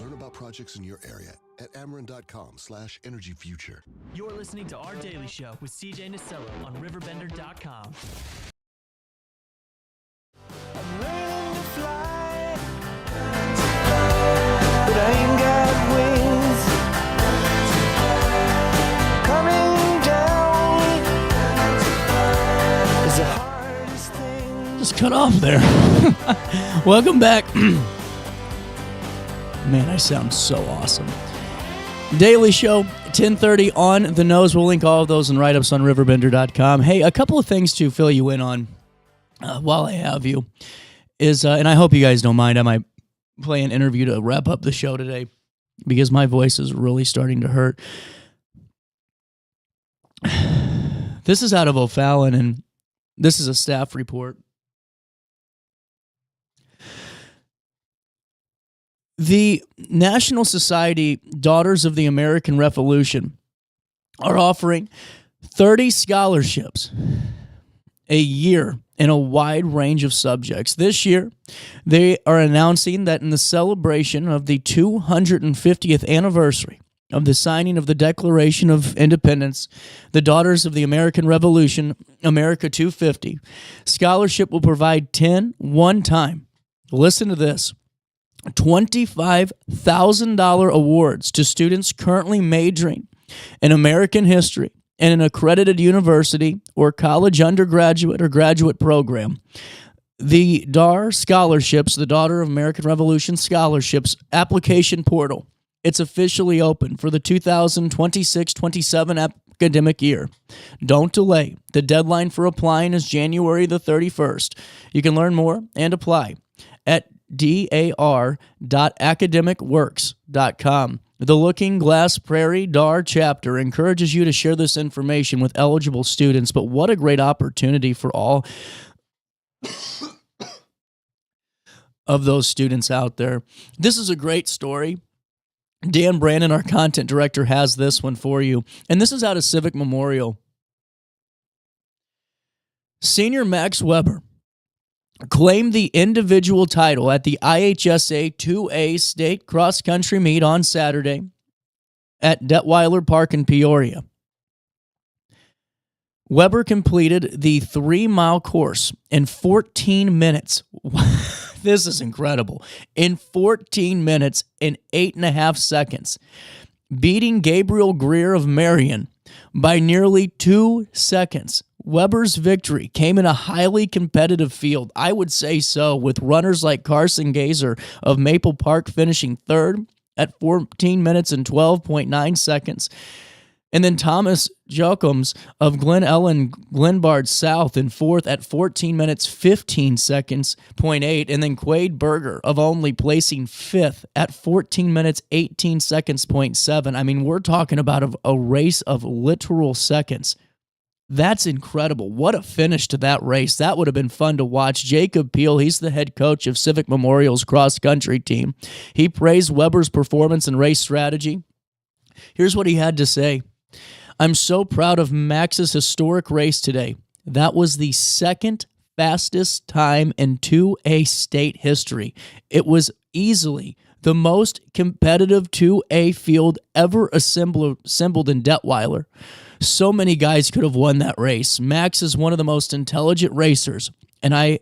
Learn about projects in your area at Ameren.com/energyfuture. You're listening to Our Daily Show with CJ Nasello on RiverBender.com. I'm learning to fly, but I ain't got wings. Coming down is the hardest thing. Just cut off there. Welcome back. Man, I sound so awesome. Daily Show, 10:30 on the nose. We'll link all of those and write-ups on RiverBender.com. Hey, a couple of things to fill you in on while I have you is, and I hope you guys don't mind, I might play an interview to wrap up the show today because my voice is really starting to hurt. This is out of O'Fallon, and this is a staff report. The National Society Daughters of the American Revolution are offering 30 scholarships a year in a wide range of subjects. This year, they are announcing that in the celebration of the 250th anniversary of the signing of the Declaration of Independence, the Daughters of the American Revolution, America 250, scholarship will provide 10 one-time, listen to this, $25,000 awards to students currently majoring in American history in an accredited university or college undergraduate or graduate program. The DAR Scholarships, the Daughter of American Revolution Scholarships application portal, it's officially open for the 2026-27 academic year. Don't delay. The deadline for applying is January the 31st. You can learn more and apply at dar.academicworks.com. The Looking Glass Prairie DAR chapter encourages you to share this information with eligible students, but what a great opportunity for all of those students out there. This is a great story. Dan Brandon, our content director, has this one for you, and this is out of Civic Memorial. Senior Max Weber claimed the individual title at the IHSA 2A State Cross Country Meet on Saturday at Detweiler Park in Peoria. Weber completed the 3-mile course in 14 minutes. This is incredible. In 14 minutes and 8.5 seconds, beating Gabriel Greer of Marion by nearly 2 seconds. Weber's victory came in a highly competitive field, I would say so, with runners like Carson Gazer of Maple Park finishing third at 14 minutes and 12.9 seconds. And then Thomas Jocums of Glen Ellen Glenbard South in fourth at 14 minutes 15 seconds, 0.8. And then Quade Berger of Only placing fifth at 14 minutes 18 seconds, 0.7. I mean, we're talking about a race of literal seconds. That's incredible. What a finish to that race. That would have been fun to watch. Jacob Peel, he's the head coach of Civic Memorial's cross-country team. He praised Weber's performance and race strategy. Here's what he had to say. I'm so proud of Max's historic race today. That was the second fastest time in 2A state history. It was easily the most competitive 2A field ever assembled in Detweiler. So many guys could have won that race. Max is one of the most intelligent racers, and I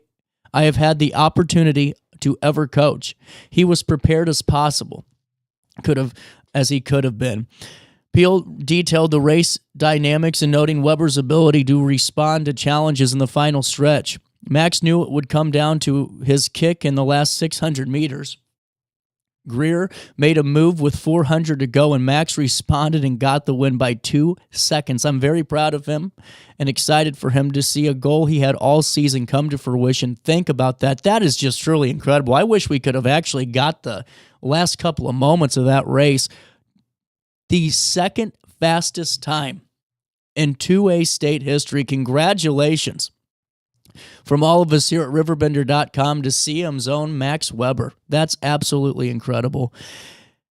have had the opportunity to ever coach. He was prepared as possible, as he could have been. Peel detailed the race dynamics and noting Weber's ability to respond to challenges in the final stretch. Max knew it would come down to his kick in the last 600 meters. Greer made a move with 400 to go, and Max responded and got the win by 2 seconds. I'm very proud of him and excited for him to see a goal he had all season come to fruition. Think about that. That is just truly incredible. I wish we could have actually got the last couple of moments of that race. The second fastest time in 2A state history. Congratulations from all of us here at RiverBender.com to CM's own Max Weber. That's absolutely incredible.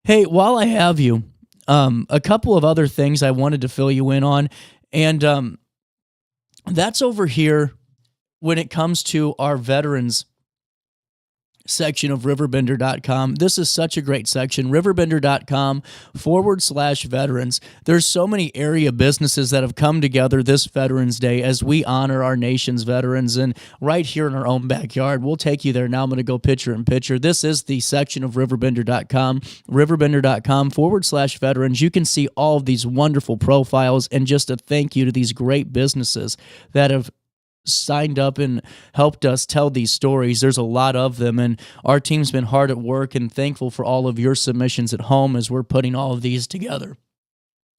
Hey, while I have you, a couple of other things I wanted to fill you in on, and that's over here when it comes to our veterans section of RiverBender.com. This is such a great section, RiverBender.com/veterans. There's so many area businesses that have come together this Veterans Day as we honor our nation's veterans, and right here in our own backyard. We'll take you there now. I'm going to go picture in picture. This is the section of RiverBender.com, RiverBender.com/veterans. You can see all of these wonderful profiles, and just a thank you to these great businesses that have signed up and helped us tell these stories. There's a lot of them, and our team's been hard at work and thankful for all of your submissions at home as we're putting all of these together.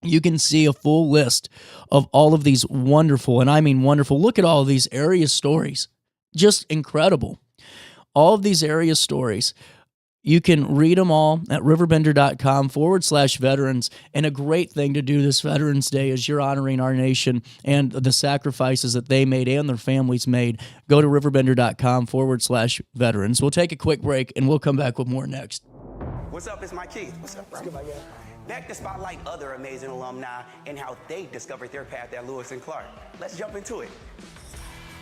You can see a full list of all of these wonderful, and I mean wonderful, look at all of these area stories. Just incredible. All of these area stories. You can read them all at riverbender.com/veterans. And a great thing to do this Veterans Day is you're honoring our nation and the sacrifices that they made and their families made. Go to riverbender.com/veterans. We'll take a quick break and we'll come back with more next. What's up? It's Mike Keith. What's up, bro? Back to spotlight other amazing alumni and how they discovered their path at Lewis and Clark. Let's jump into it.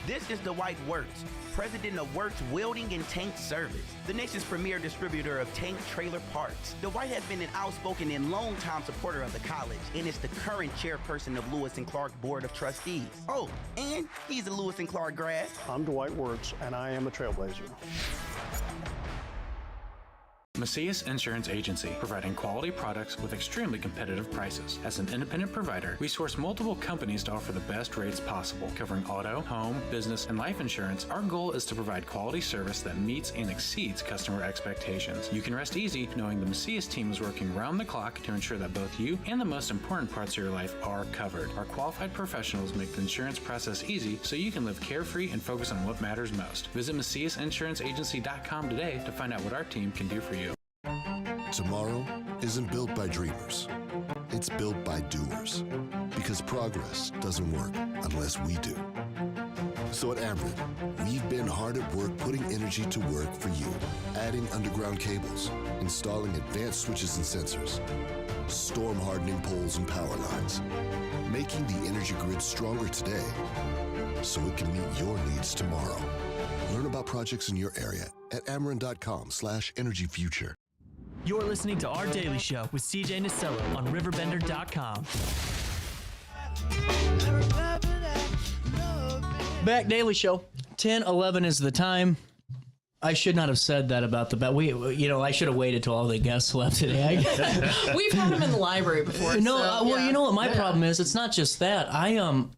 This is the White Wreaths, president of Wreaths Welding and Tank Service, the nation's premier distributor of tank trailer parts. The White has been an outspoken and long-time supporter of the college, and is the current chairperson of Lewis and Clark Board of Trustees. Oh, and he's a Lewis and Clark grad. I'm Dwight Wirtz, and I am a trailblazer. Macias Insurance Agency, providing quality products with extremely competitive prices. As an independent provider, we source multiple companies to offer the best rates possible, covering auto, home, business, and life insurance. Our goal is to provide quality service that meets and exceeds customer expectations. You can rest easy knowing the Macias team is working round the clock to ensure that both you and the most important parts of your life are covered. Our qualified professionals make the insurance process easy so you can live carefree and focus on what matters most. Visit MaciasInsuranceAgency.com today to find out what our team can do for you. Tomorrow isn't built by dreamers. It's built by doers. Because progress doesn't work unless we do. So at Ameren, we've been hard at work putting energy to work for you. Adding underground cables, installing advanced switches and sensors, storm hardening poles and power lines, making the energy grid stronger today so it can meet your needs tomorrow. Learn about projects in your area at Ameren.com/energyfuture. You're listening to Our Daily Show with CJ Nasello on RiverBender.com. Back Daily Show. 10:11 is the time. I should not have said that about the bet. I should have waited till all the guests left today. We've had them in the library before. No, so, well, you know what my problem is? It's not just that.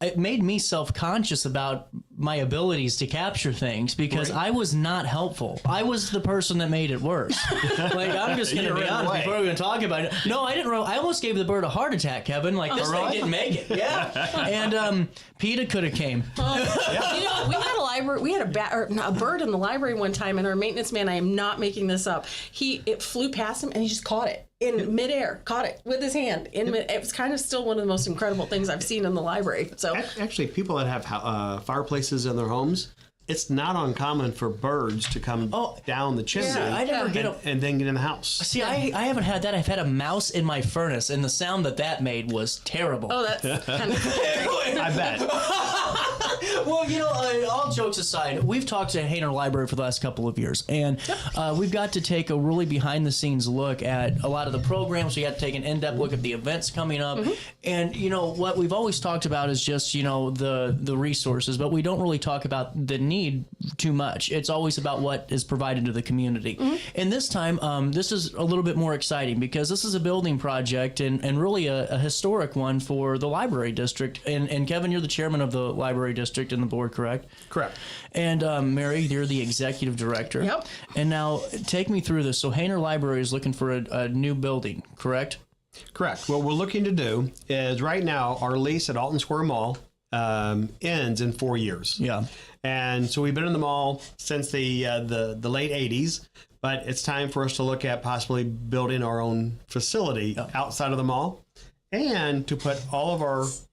It made me self-conscious about my abilities to capture things because I was not helpful. I was the person that made it worse. I'm just going to be honest before we're going to talk about it. No, I didn't. I almost gave the bird a heart attack, Kevin. This thing didn't make it. Yeah. And PETA could have came. We had a library. We had a bird in the library one time, and our maintenance man, I am not making this up. It flew past him, and he just caught it in midair. Caught it with his hand. It was kind of still one of the most incredible things I've seen in the library. So actually, people that have fireplaces in their homes, it's not uncommon for birds to come down the chimney I never get and then get in the house. See, I haven't had that. I've had a mouse in my furnace, and the sound that made was terrible. Oh, that's kind of I bet. Well, all jokes aside, we've talked to Hainer Library for the last couple of years, and we've got to take a really behind-the-scenes look at a lot of the programs. We got to take an in-depth look at the events coming up, and what we've always talked about is just the resources, but we don't really talk about the need too much. It's always about what is provided to the community. And this time, this is a little bit more exciting because this is a building project and really a historic one for the library district. And Kevin, you're the chairman of the library district and the board, correct? Correct. And Mary, you're the executive director. Yep. And now take me through this. So Hainer Library is looking for a new building, correct? Correct. What we're looking to do is right now our lease at Alton Square Mall ends in 4 years. Yeah. And so we've been in the mall since the late 80s, but it's time for us to look at possibly building our own facility outside of the mall and to put all of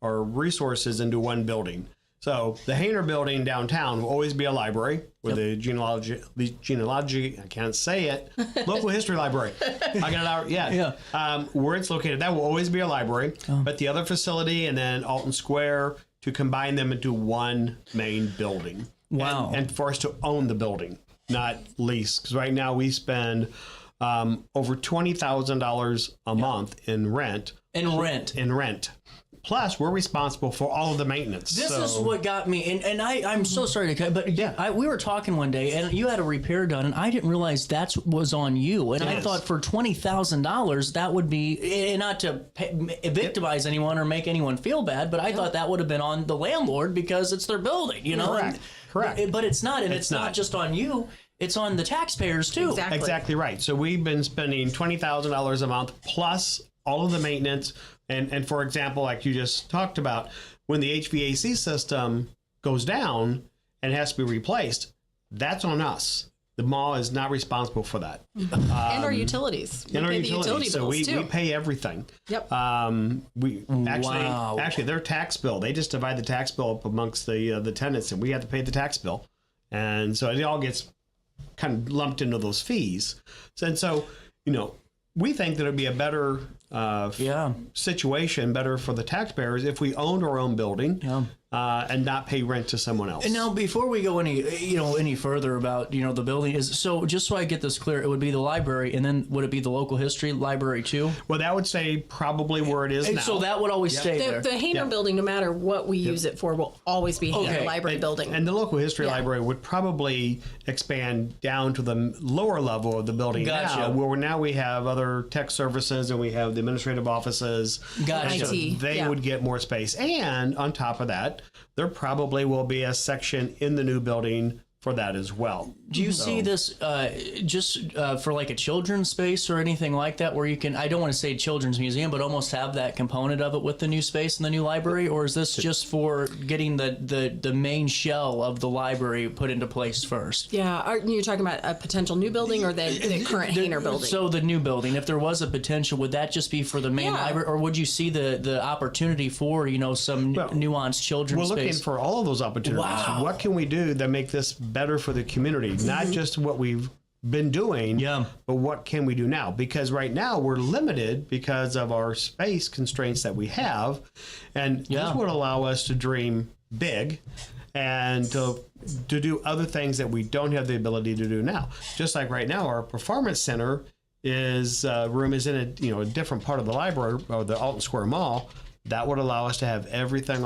our resources into one building. So the Hainer building downtown will always be a library with the genealogy, I can't say it, local history library. I got it out, yeah. Where it's located, that will always be a library, but the other facility and then Alton Square, to combine them into one main building. Wow. And for us to own the building, not lease. Because right now we spend over $20,000 a month in rent. In rent. Plus, we're responsible for all of the maintenance. This is what got me, and I'm so sorry to cut, but we were talking one day, and you had a repair done, and I didn't realize that was on you. And I thought for $20,000, that would be, and not to victimize anyone or make anyone feel bad, but I thought that would have been on the landlord because it's their building, Correct. But it's not, and it's not just on you. It's on the taxpayers, too. Exactly right. So we've been spending $20,000 a month plus all of the maintenance. And for example, like you just talked about, when the HVAC system goes down and has to be replaced, that's on us. The mall is not responsible for that. And our utilities. We pay the utility so bills, we pay everything. Yep. We actually their tax bill, they just divide the tax bill up amongst the tenants, and we have to pay the tax bill. And so it all gets kind of lumped into those fees. And so, we think that it'd be a better situation, better for the taxpayers if we owned our own building and not pay rent to someone else. And now, before we go any further about the building, just so I get this clear, it would be the library, and then would it be the local history library too? Well, that would say probably where it is now. So that would always stay there. The Hainer building, no matter what we use it for, will always be Hainer Library building. And the local history library would probably expand down to the lower level of the building now, where now we have other tech services and we have the administrative offices. Gotcha. So they would get more space. And on top of that, there probably will be a section in the new building for that as well. Do you see this just for like a children's space or anything like that, where you can, I don't want to say children's museum, but almost have that component of it with the new space and the new library? Or is this just for getting the main shell of the library put into place first? Yeah, are you talking about a potential new building or the current Hainer building? So the new building, if there was a potential, would that just be for the main library, or would you see the opportunity for some nuanced children's space? We're looking for all of those opportunities. Wow. What can we do that make this better for the community? Not just what we've been doing, but what can we do now? Because right now we're limited because of our space constraints that we have, and this would allow us to dream big and to do other things that we don't have the ability to do now. Just like right now, our performance center room is in a different part of the library or the Alton Square Mall. That would allow us to have everything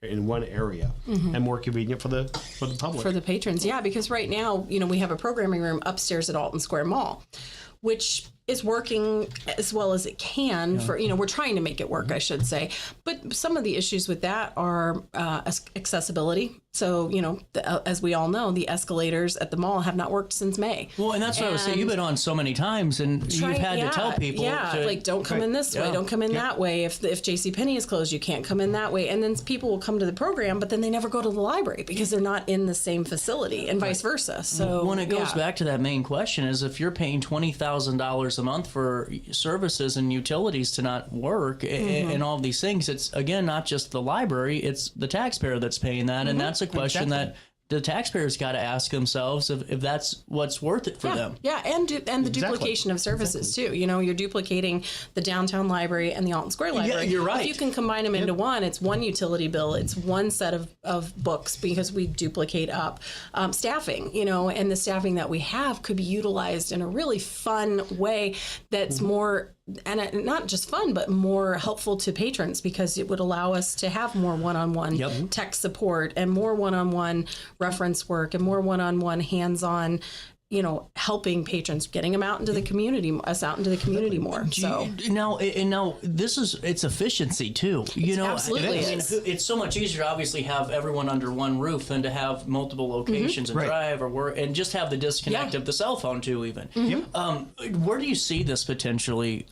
in one area and more convenient for the public. For the patrons, because right now, we have a programming room upstairs at Alton Square Mall, which is working as well as it can for, we're trying to make it work, I should say. But some of the issues with that are accessibility. So, as we all know, the escalators at the mall have not worked since May. Well, and that's what I was saying. You've been on so many times, and you've had to tell people. Don't come in this way, don't come in that way. If JCPenney is closed, you can't come in that way. And then people will come to the program, but then they never go to the library because they're not in the same facility, and vice versa. So when it goes back to that main question is, if you're paying $20,000 a month for services and utilities to not work and all of these things, it's again not just the library, it's the taxpayer that's paying that, and that's a question that the taxpayers got to ask themselves if that's what's worth it for them. Yeah, and the duplication of services too. You know, you're duplicating the downtown library and the Alton Square Library. Yeah, you're right. If you can combine them into one, it's one utility bill, it's one set of books, because we duplicate up staffing. You know, and the staffing that we have could be utilized in a really fun way that's more, and not just fun, but more helpful to patrons, because it would allow us to have more one-on-one tech support and more one-on-one reference work and more one-on-one hands-on, you know, helping patrons, getting them out into the community, us out into the community more. So now it's efficiency too. You know, absolutely it's so much easier to obviously have everyone under one roof than to have multiple locations and drive or work and just have the disconnect of the cell phone too. Even where do you see this potentially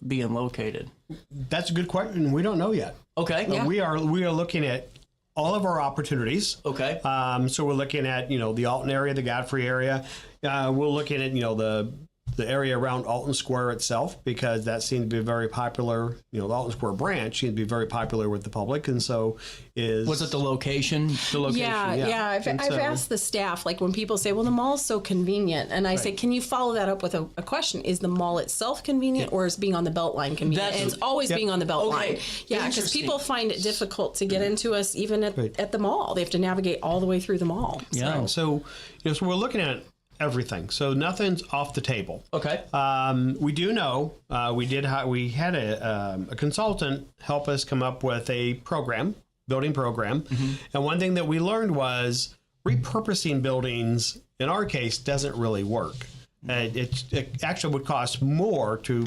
being located? That's a good question. We don't know yet. Okay, we are looking at all of our opportunities. Okay. So we're looking at, you know, the Alton area, the Godfrey area. We're looking at, you know, the area around Alton Square itself, because that seemed to be very popular. You know, the Alton Square branch seemed to be very popular with the public, and so was it the location? Yeah. I've asked the staff, like when people say, well, the mall's so convenient, and I say, can you follow that up with a question? Is the mall itself convenient, or is being on the Beltline convenient? And it's always being on the Beltline. Yeah, because people find it difficult to get into us even at the mall. They have to navigate all the way through the mall. Yeah. So, you know, so we're looking at everything. So nothing's off the table. Okay. We do know we had a consultant help us come up with a building program. And one thing that we learned was repurposing buildings, in our case, doesn't really work. It actually would cost more to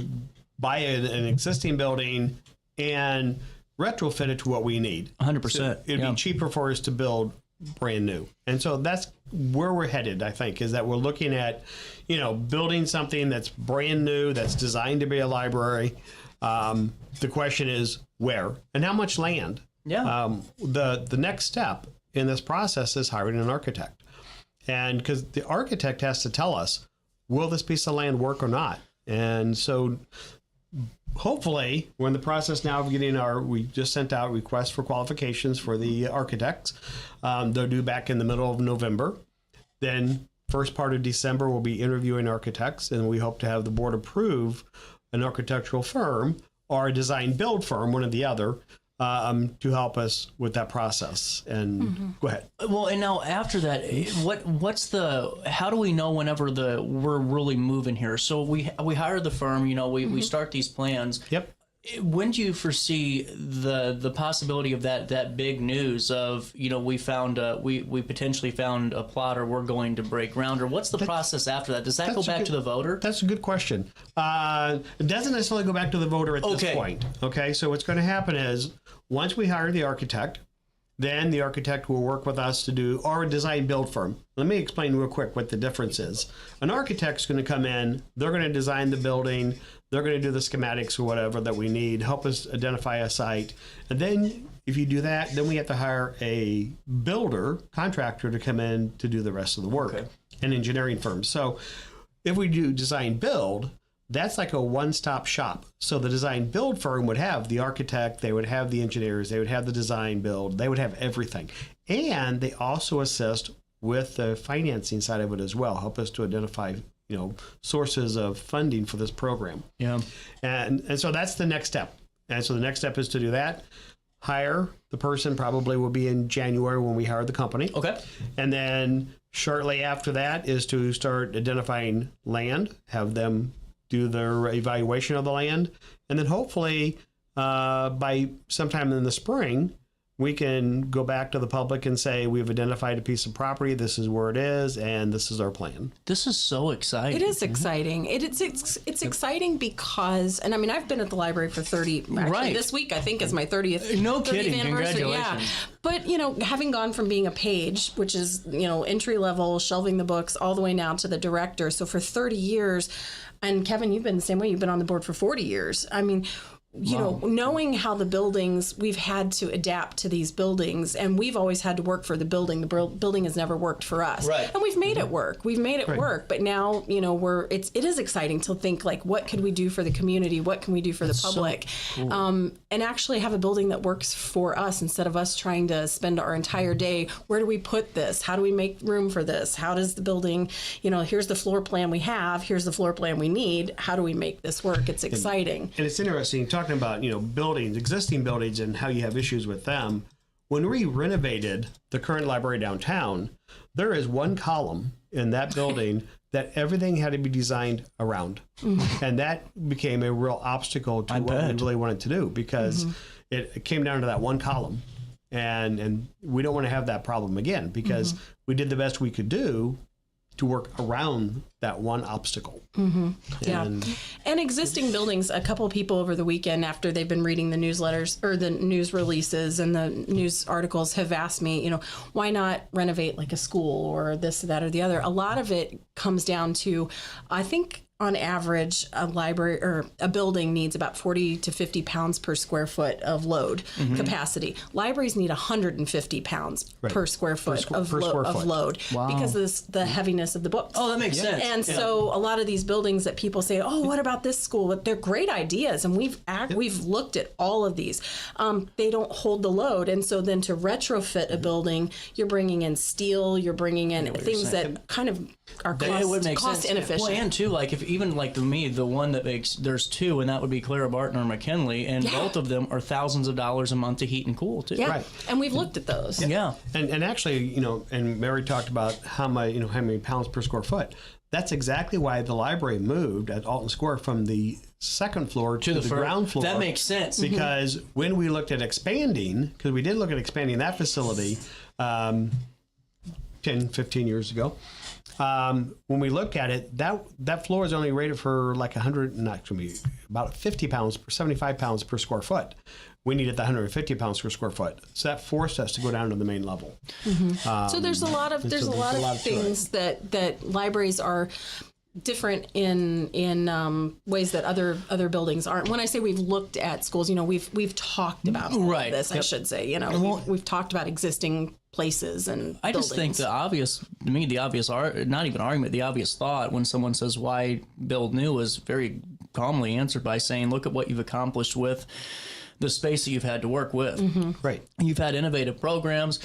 buy an existing building and retrofit it to what we need. 100%. So it'd be cheaper for us to build brand new. And so that's where we're headed, I think, is that we're looking at, you know, building something that's brand new, that's designed to be a library. The question is where and how much land. Yeah. The next step in this process is hiring an architect. And because the architect has to tell us, will this piece of land work or not? And so hopefully we're in the process now of getting we just sent out requests for qualifications for the architects. They're due back in the middle of November. Then first part of December, we'll be interviewing architects, and we hope to have the board approve an architectural firm or a design build firm, one or the other, to help us with that process. And go ahead. Well, and now after that, how do we know whenever we're really moving here? So we hire the firm, you know, we start these plans. Yep. When do you foresee the possibility of that big news of, you know, we potentially found a plot, or we're going to break ground, or what's the process after that? Does that go back to the voter? That's a good question. It doesn't necessarily go back to the voter at this point. Okay, so what's going to happen is once we hire the architect, then the architect will work with us to do our design build firm. Let me explain real quick what the difference is. An architect's going to come in, they're going to design the building, they're going to do the schematics or whatever that we need, help us identify a site. And then if you do that, then we have to hire a builder, contractor, to come in to do the rest of the work, an engineering firm. So if we do design build, that's like a one-stop shop. So the design build firm would have the architect, they would have the engineers, they would have the design build, they would have everything. And they also assist with the financing side of it as well, help us to identify, you know, sources of funding for this program. Yeah. And so that's the next step. And so the next step is to do that. Hire the person, probably will be in January when we hire the company. Okay. And then shortly after that is to start identifying land, have them do their evaluation of the land. And then hopefully by sometime in the spring, we can go back to the public and say, we've identified a piece of property, this is where it is, and this is our plan. This is so exciting. It is exciting. It's exciting because, and I mean, I've been at the library for 30, actually this week I think is my 30th. No 30th kidding, anniversary. congratulations. Yeah. But, you know, having gone from being a page, which is, you know, entry level, shelving the books, all the way now to the director. So for 30 years, and Kevin, you've been the same way, you've been on the board for 40 years. I mean, you know, knowing how the buildings, we've had to adapt to these buildings, and we've always had to work for the building. The building has never worked for us. Right. And we've made it work. We've made it work. But now, you know, it is exciting to think, like, what could we do for the community? What can we do for the public? So cool. And actually have a building that works for us instead of us trying to spend our entire day, where do we put this? How do we make room for this? How does the building, you know, here's the floor plan we have, here's the floor plan we need. How do we make this work? It's exciting. And it's interesting talking about, you know, buildings, existing buildings, and how you have issues with them. When we renovated the current library downtown, there is one column in that building that everything had to be designed around. And that became a real obstacle to what we really wanted to do, because it came down to that one column. And we don't want to have that problem again, because we did the best we could do to work around that one obstacle. Yeah. And existing buildings, a couple of people over the weekend, after they've been reading the newsletters or the news releases and the news articles, have asked me, you know, why not renovate like a school or this, that, or the other? A lot of it comes down to, I think, on average, a library or a building needs about 40 to 50 pounds per square foot of load capacity. Libraries need 150 pounds per square foot of load because of the heaviness of the books. Oh, that makes sense. And so a lot of these buildings that people say, oh, what about this school? They're great ideas, and we've looked at all of these. They don't hold the load, and so then to retrofit a building, you're bringing in steel, you're bringing in things that kind of are cost inefficient. Well, and too, like if even like the one that makes, there's two, and that would be Clara Barton or McKinley, and both of them are thousands of dollars a month to heat and cool too. Yeah, right. And we've looked at those. Yeah. And actually, you know, and Mary talked about how many pounds per square foot. That's exactly why the library moved at Alton Square from the second floor to the ground floor. That makes sense. Because when we looked at expanding, because we did look at expanding that facility 10, 15 years ago, when we looked at it, that floor is only rated for like about 50 pounds, 75 pounds per square foot. We needed the 150 pounds per square foot, so that forced us to go down to the main level. So there's a lot of things that libraries are different in ways that other buildings aren't. When I say we've looked at schools, you know, we've talked about all of this. I should say, you know, we've talked about existing places and I just think the obvious not even argument, the obvious thought when someone says why build new is very calmly answered by saying, look at what you've accomplished with the space that you've had to work with. Right. You've had innovative programs.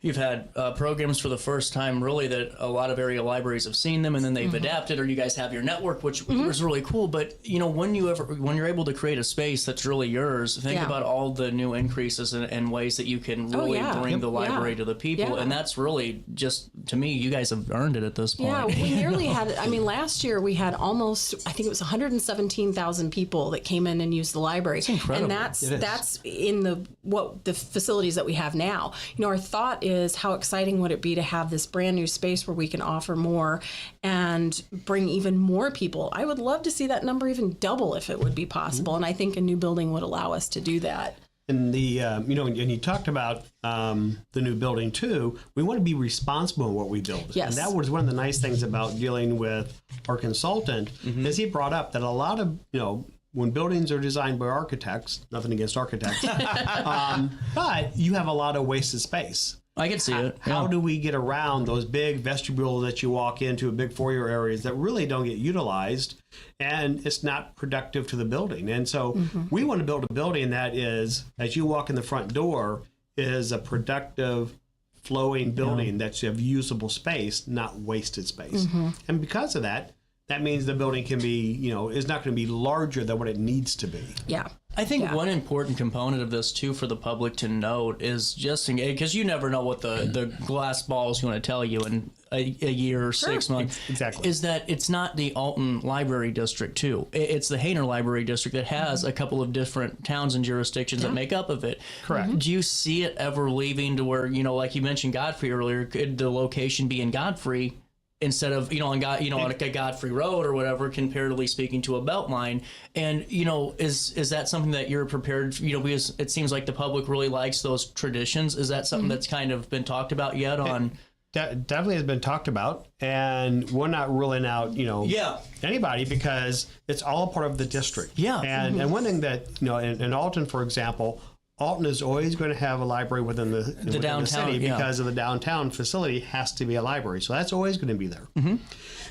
You've had programs for the first time, really, that a lot of area libraries have seen them, and then they've adapted, or you guys have your network, which was really cool. But, you know, when you're able to create a space that's really yours, think about all the new increases and ways that you can really bring the library to the people. And that's really just, to me, you guys have earned it at this point. Yeah, we nearly had, last year we had almost, I think it was 117,000 people that came in and used the library. That's incredible. And that's in the facilities that we have now. You know, our thought is, how exciting would it be to have this brand new space where we can offer more and bring even more people? I would love to see that number even double if it would be possible, and I think a new building would allow us to do that. And the and you talked about the new building too. We want to be responsible in what we build. Yes. And that was one of the nice things about dealing with our consultant, is he brought up that a lot of, you know, when buildings are designed by architects, nothing against architects, but you have a lot of wasted space. I can see it. How do we get around those big vestibules that you walk into, big foyer areas that really don't get utilized, and it's not productive to the building? And so we want to build a building that is, as you walk in the front door, is a productive, flowing building that's of usable space, not wasted space. And because of that, that means the building can be, you know, is not going to be larger than what it needs to be. Yeah. I think one important component of this, too, for the public to note is just, because you never know what the glass ball is going to tell you in a year or 6 months. Exactly. Is that it's not the Alton Library District, too. It's the Hainer Library District that has a couple of different towns and jurisdictions that make up of it. Correct. Do you see it ever leaving to where, you know, like you mentioned Godfrey earlier, could the location be in Godfrey instead of, you know, on a Godfrey Road or whatever, comparatively speaking to a Beltline? And, you know, is that something that you're prepared, you know, because it seems like the public really likes those traditions. Is that something that's kind of been talked about yet on definitely has been talked about, and we're not ruling out, anybody, because it's all part of the district. Yeah. And one thing that, in Alton, for example, Alton is always going to have a library within the downtown city because of the downtown facility has to be a library. So that's always going to be there.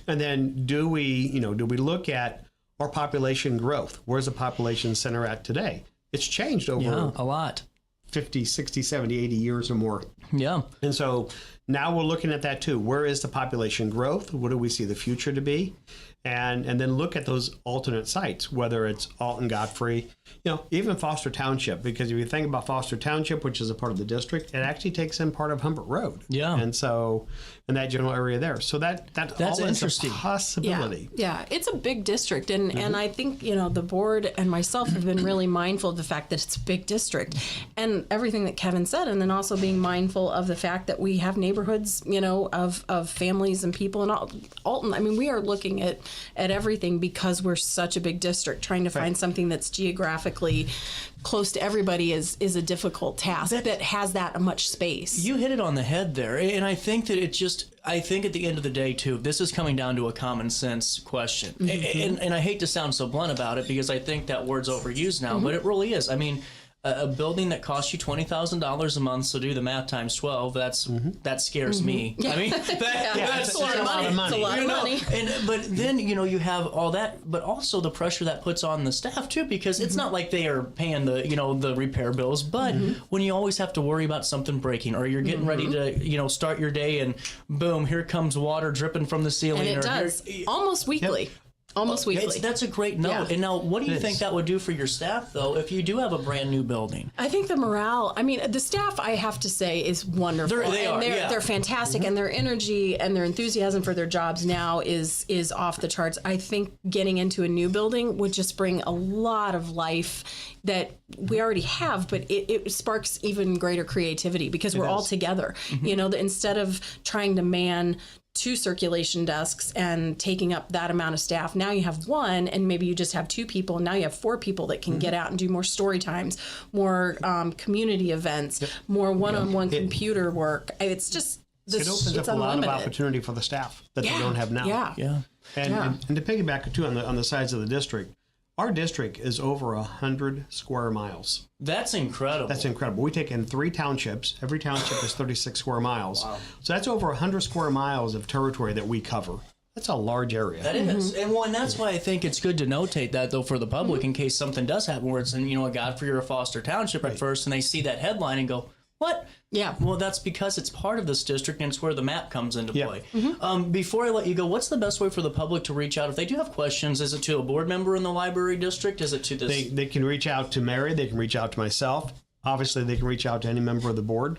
And then do we look at our population growth? Where's the population center at today? It's changed over a lot. 50, 60, 70, 80 years or more. Yeah. And so now we're looking at that too. Where is the population growth? What do we see the future to be? And then look at those alternate sites, whether it's Alton, Godfrey, even Foster Township, because if you think about Foster Township, which is a part of the district, it actually takes in part of Humbert Road. Yeah. And so in that general area there. So that's all interesting. A possibility. Yeah, it's a big district. And I think, the board and myself have been really mindful of the fact that it's a big district and everything that Kevin said. And then also being mindful of the fact that we have neighborhoods, of families and people. And Alton, I mean, we are looking at everything because we're such a big district. Trying to find something that's geographically close to everybody is a difficult task that has that much space. You hit it on the head there. And I think that I think at the end of the day, too, this is coming down to a common sense question. And I hate to sound so blunt about it because I think that word's overused now, but it really is. I mean, a building that costs you $20,000 a month, so do the math times 12. That scares me. I mean, that's a lot of money. It's a lot of money. But then you have all that, but also the pressure that puts on the staff too, because it's not like they are paying the repair bills. But when you always have to worry about something breaking, or you're getting ready to start your day, and boom, here comes water dripping from the ceiling. And it does almost weekly. Almost weekly. That's a great note. Yeah. And now, what do you think that would do for your staff, though, if you do have a brand new building? I think the morale, the staff, I have to say, is wonderful. They're fantastic, and their energy and their enthusiasm for their jobs now is off the charts. I think getting into a new building would just bring a lot of life that we already have, but it sparks even greater creativity because we're all together. Instead of trying to man 2 circulation desks and taking up that amount of staff. Now you have 1, and maybe you just have 2 people, and now you have 4 people that can get out and do more story times, more community events, more one-on-one computer work. It's just it opens up a lot of opportunity for the staff that they don't have now. And to piggyback too on the sides of the district, our district is over 100 square miles. That's incredible. That's incredible. We take in 3 townships. Every township is 36 square miles. Wow. So that's over 100 square miles of territory that we cover. That's a large area. That is. And that's why I think it's good to notate that, though, for the public in case something does happen where it's in, a Godfrey or a Foster Township at first, and they see that headline and go, what? Yeah. Well, that's because it's part of this district, and it's where the map comes into play. Before I let you go, what's the best way for the public to reach out if they do have questions? Is it to a board member in the library district? Is it to this? They can reach out to Mary. They can reach out to myself. Obviously, they can reach out to any member of the board.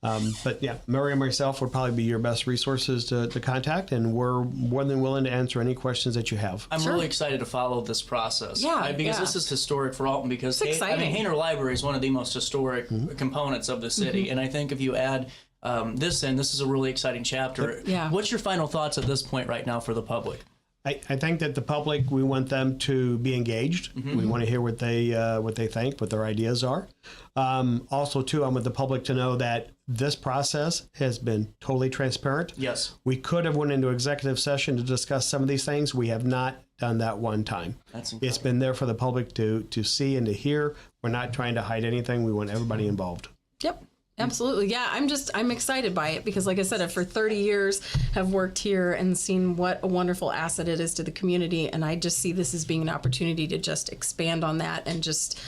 But yeah, Mary and myself would probably be your best resources to contact, and we're more than willing to answer any questions that you have. I'm really excited to follow this process. Because this is historic for Alton, because Hainer Library is one of the most historic components of the city. And I think if you add this is a really exciting chapter. What's your final thoughts at this point right now for the public? I think that the public, we want them to be engaged. We want to hear what they think, what their ideas are. Also, too, I want the public to know that this process has been totally transparent. Yes. We could have went into executive session to discuss some of these things. We have not done that one time. That's incredible. It's been there for the public to see and to hear. We're not trying to hide anything. We want everybody involved. Yep. Absolutely. Yeah, I'm excited by it because, like I said, for 30 years have worked here and seen what a wonderful asset it is to the community. And I just see this as being an opportunity to just expand on that and just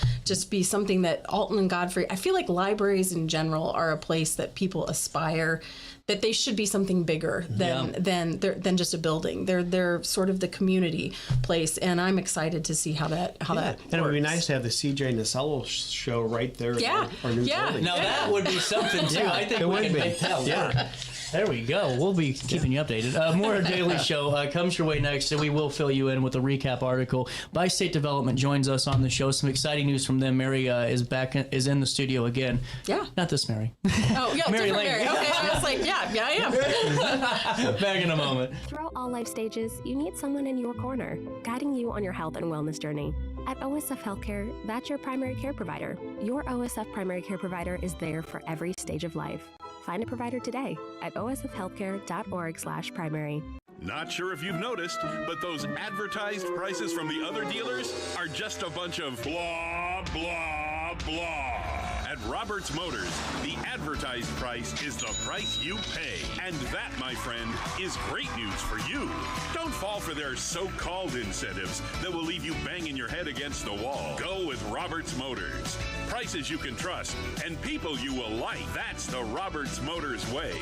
be something that Alton and Godfrey, I feel like libraries in general are a place that people aspire, that they should be something bigger than just a building. They're sort of the community place, and I'm excited to see how that works. And it would be nice to have the CJ Nasello show right there. Our new building. Now that would be something too. I think we can make that work. There we go. We'll be keeping you updated. More Daily Show comes your way next, and we will fill you in with a recap article. By State Development joins us on the show. Some exciting news from them. Mary is in the studio again. Yeah. Not this Mary. Oh, yeah, Mary different Mary. Okay, I was like, yeah, I am. Back in a moment. Throughout all life stages, you need someone in your corner, guiding you on your health and wellness journey. At OSF Healthcare, that's your primary care provider. Your OSF primary care provider is there for every stage of life. Find a provider today at osfhealthcare.org/primary. Not sure if you've noticed, but those advertised prices from the other dealers are just a bunch of blah, blah, blah. At Roberts Motors, the advertised price is the price you pay. And that, my friend, is great news for you. Don't fall for their so-called incentives that will leave you banging your head against the wall. Go with Roberts Motors. Prices you can trust and people you will like. That's the Roberts Motors way.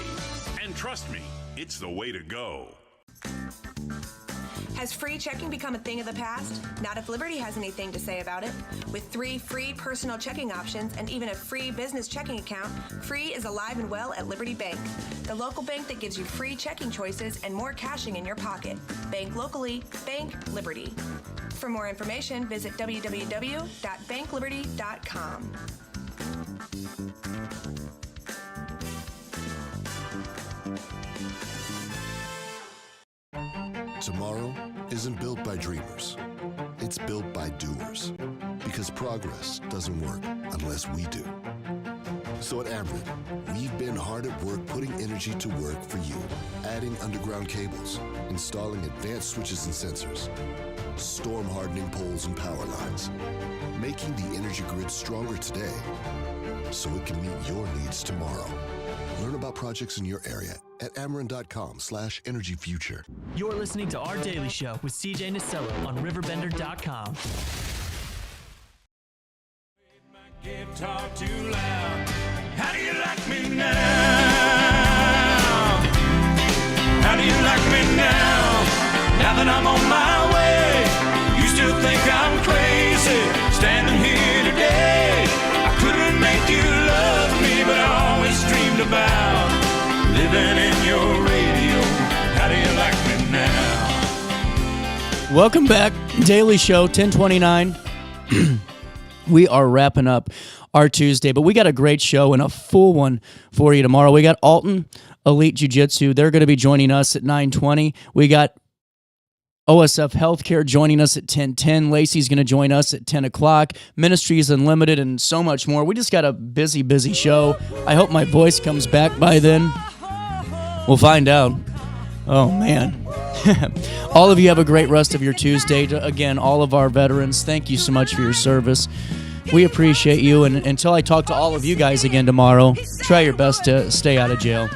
And trust me, it's the way to go. Has free checking become a thing of the past? Not if Liberty has anything to say about it. With 3 free personal checking options and even a free business checking account, free is alive and well at Liberty Bank, the local bank that gives you free checking choices and more cashing in your pocket. Bank locally, bank Liberty. For more information, visit www.bankliberty.com. Tomorrow isn't built by dreamers. It's built by doers. Because progress doesn't work unless we do. So at Ameren, we've been hard at work putting energy to work for you. Adding underground cables, installing advanced switches and sensors, storm hardening poles and power lines, making the energy grid stronger today so it can meet your needs tomorrow. Learn about projects in your area at Ameren.com/energyfuture. You're listening to Our Daily Show with CJ Nasello on RiverBender.com. Guitar too loud. How do you like me now? How do you like me now? Now that I'm on my way, you still think I'm crazy standing here today. I couldn't make you love me, but I always dreamed about living in your radio. How do you like me now? Welcome back. Daily Show, 1029. We are wrapping up our Tuesday, but we got a great show and a full one for you tomorrow. We got Alton Elite Jiu-Jitsu. They're going to be joining us at 9:20. We got OSF Healthcare joining us at 10:10. Lacey's going to join us at 10 o'clock. Ministries Unlimited and so much more. We just got a busy, busy show. I hope my voice comes back by then. We'll find out. Oh, man. All of you have a great rest of your Tuesday. Again, all of our veterans, thank you so much for your service. We appreciate you. And until I talk to all of you guys again tomorrow, try your best to stay out of jail.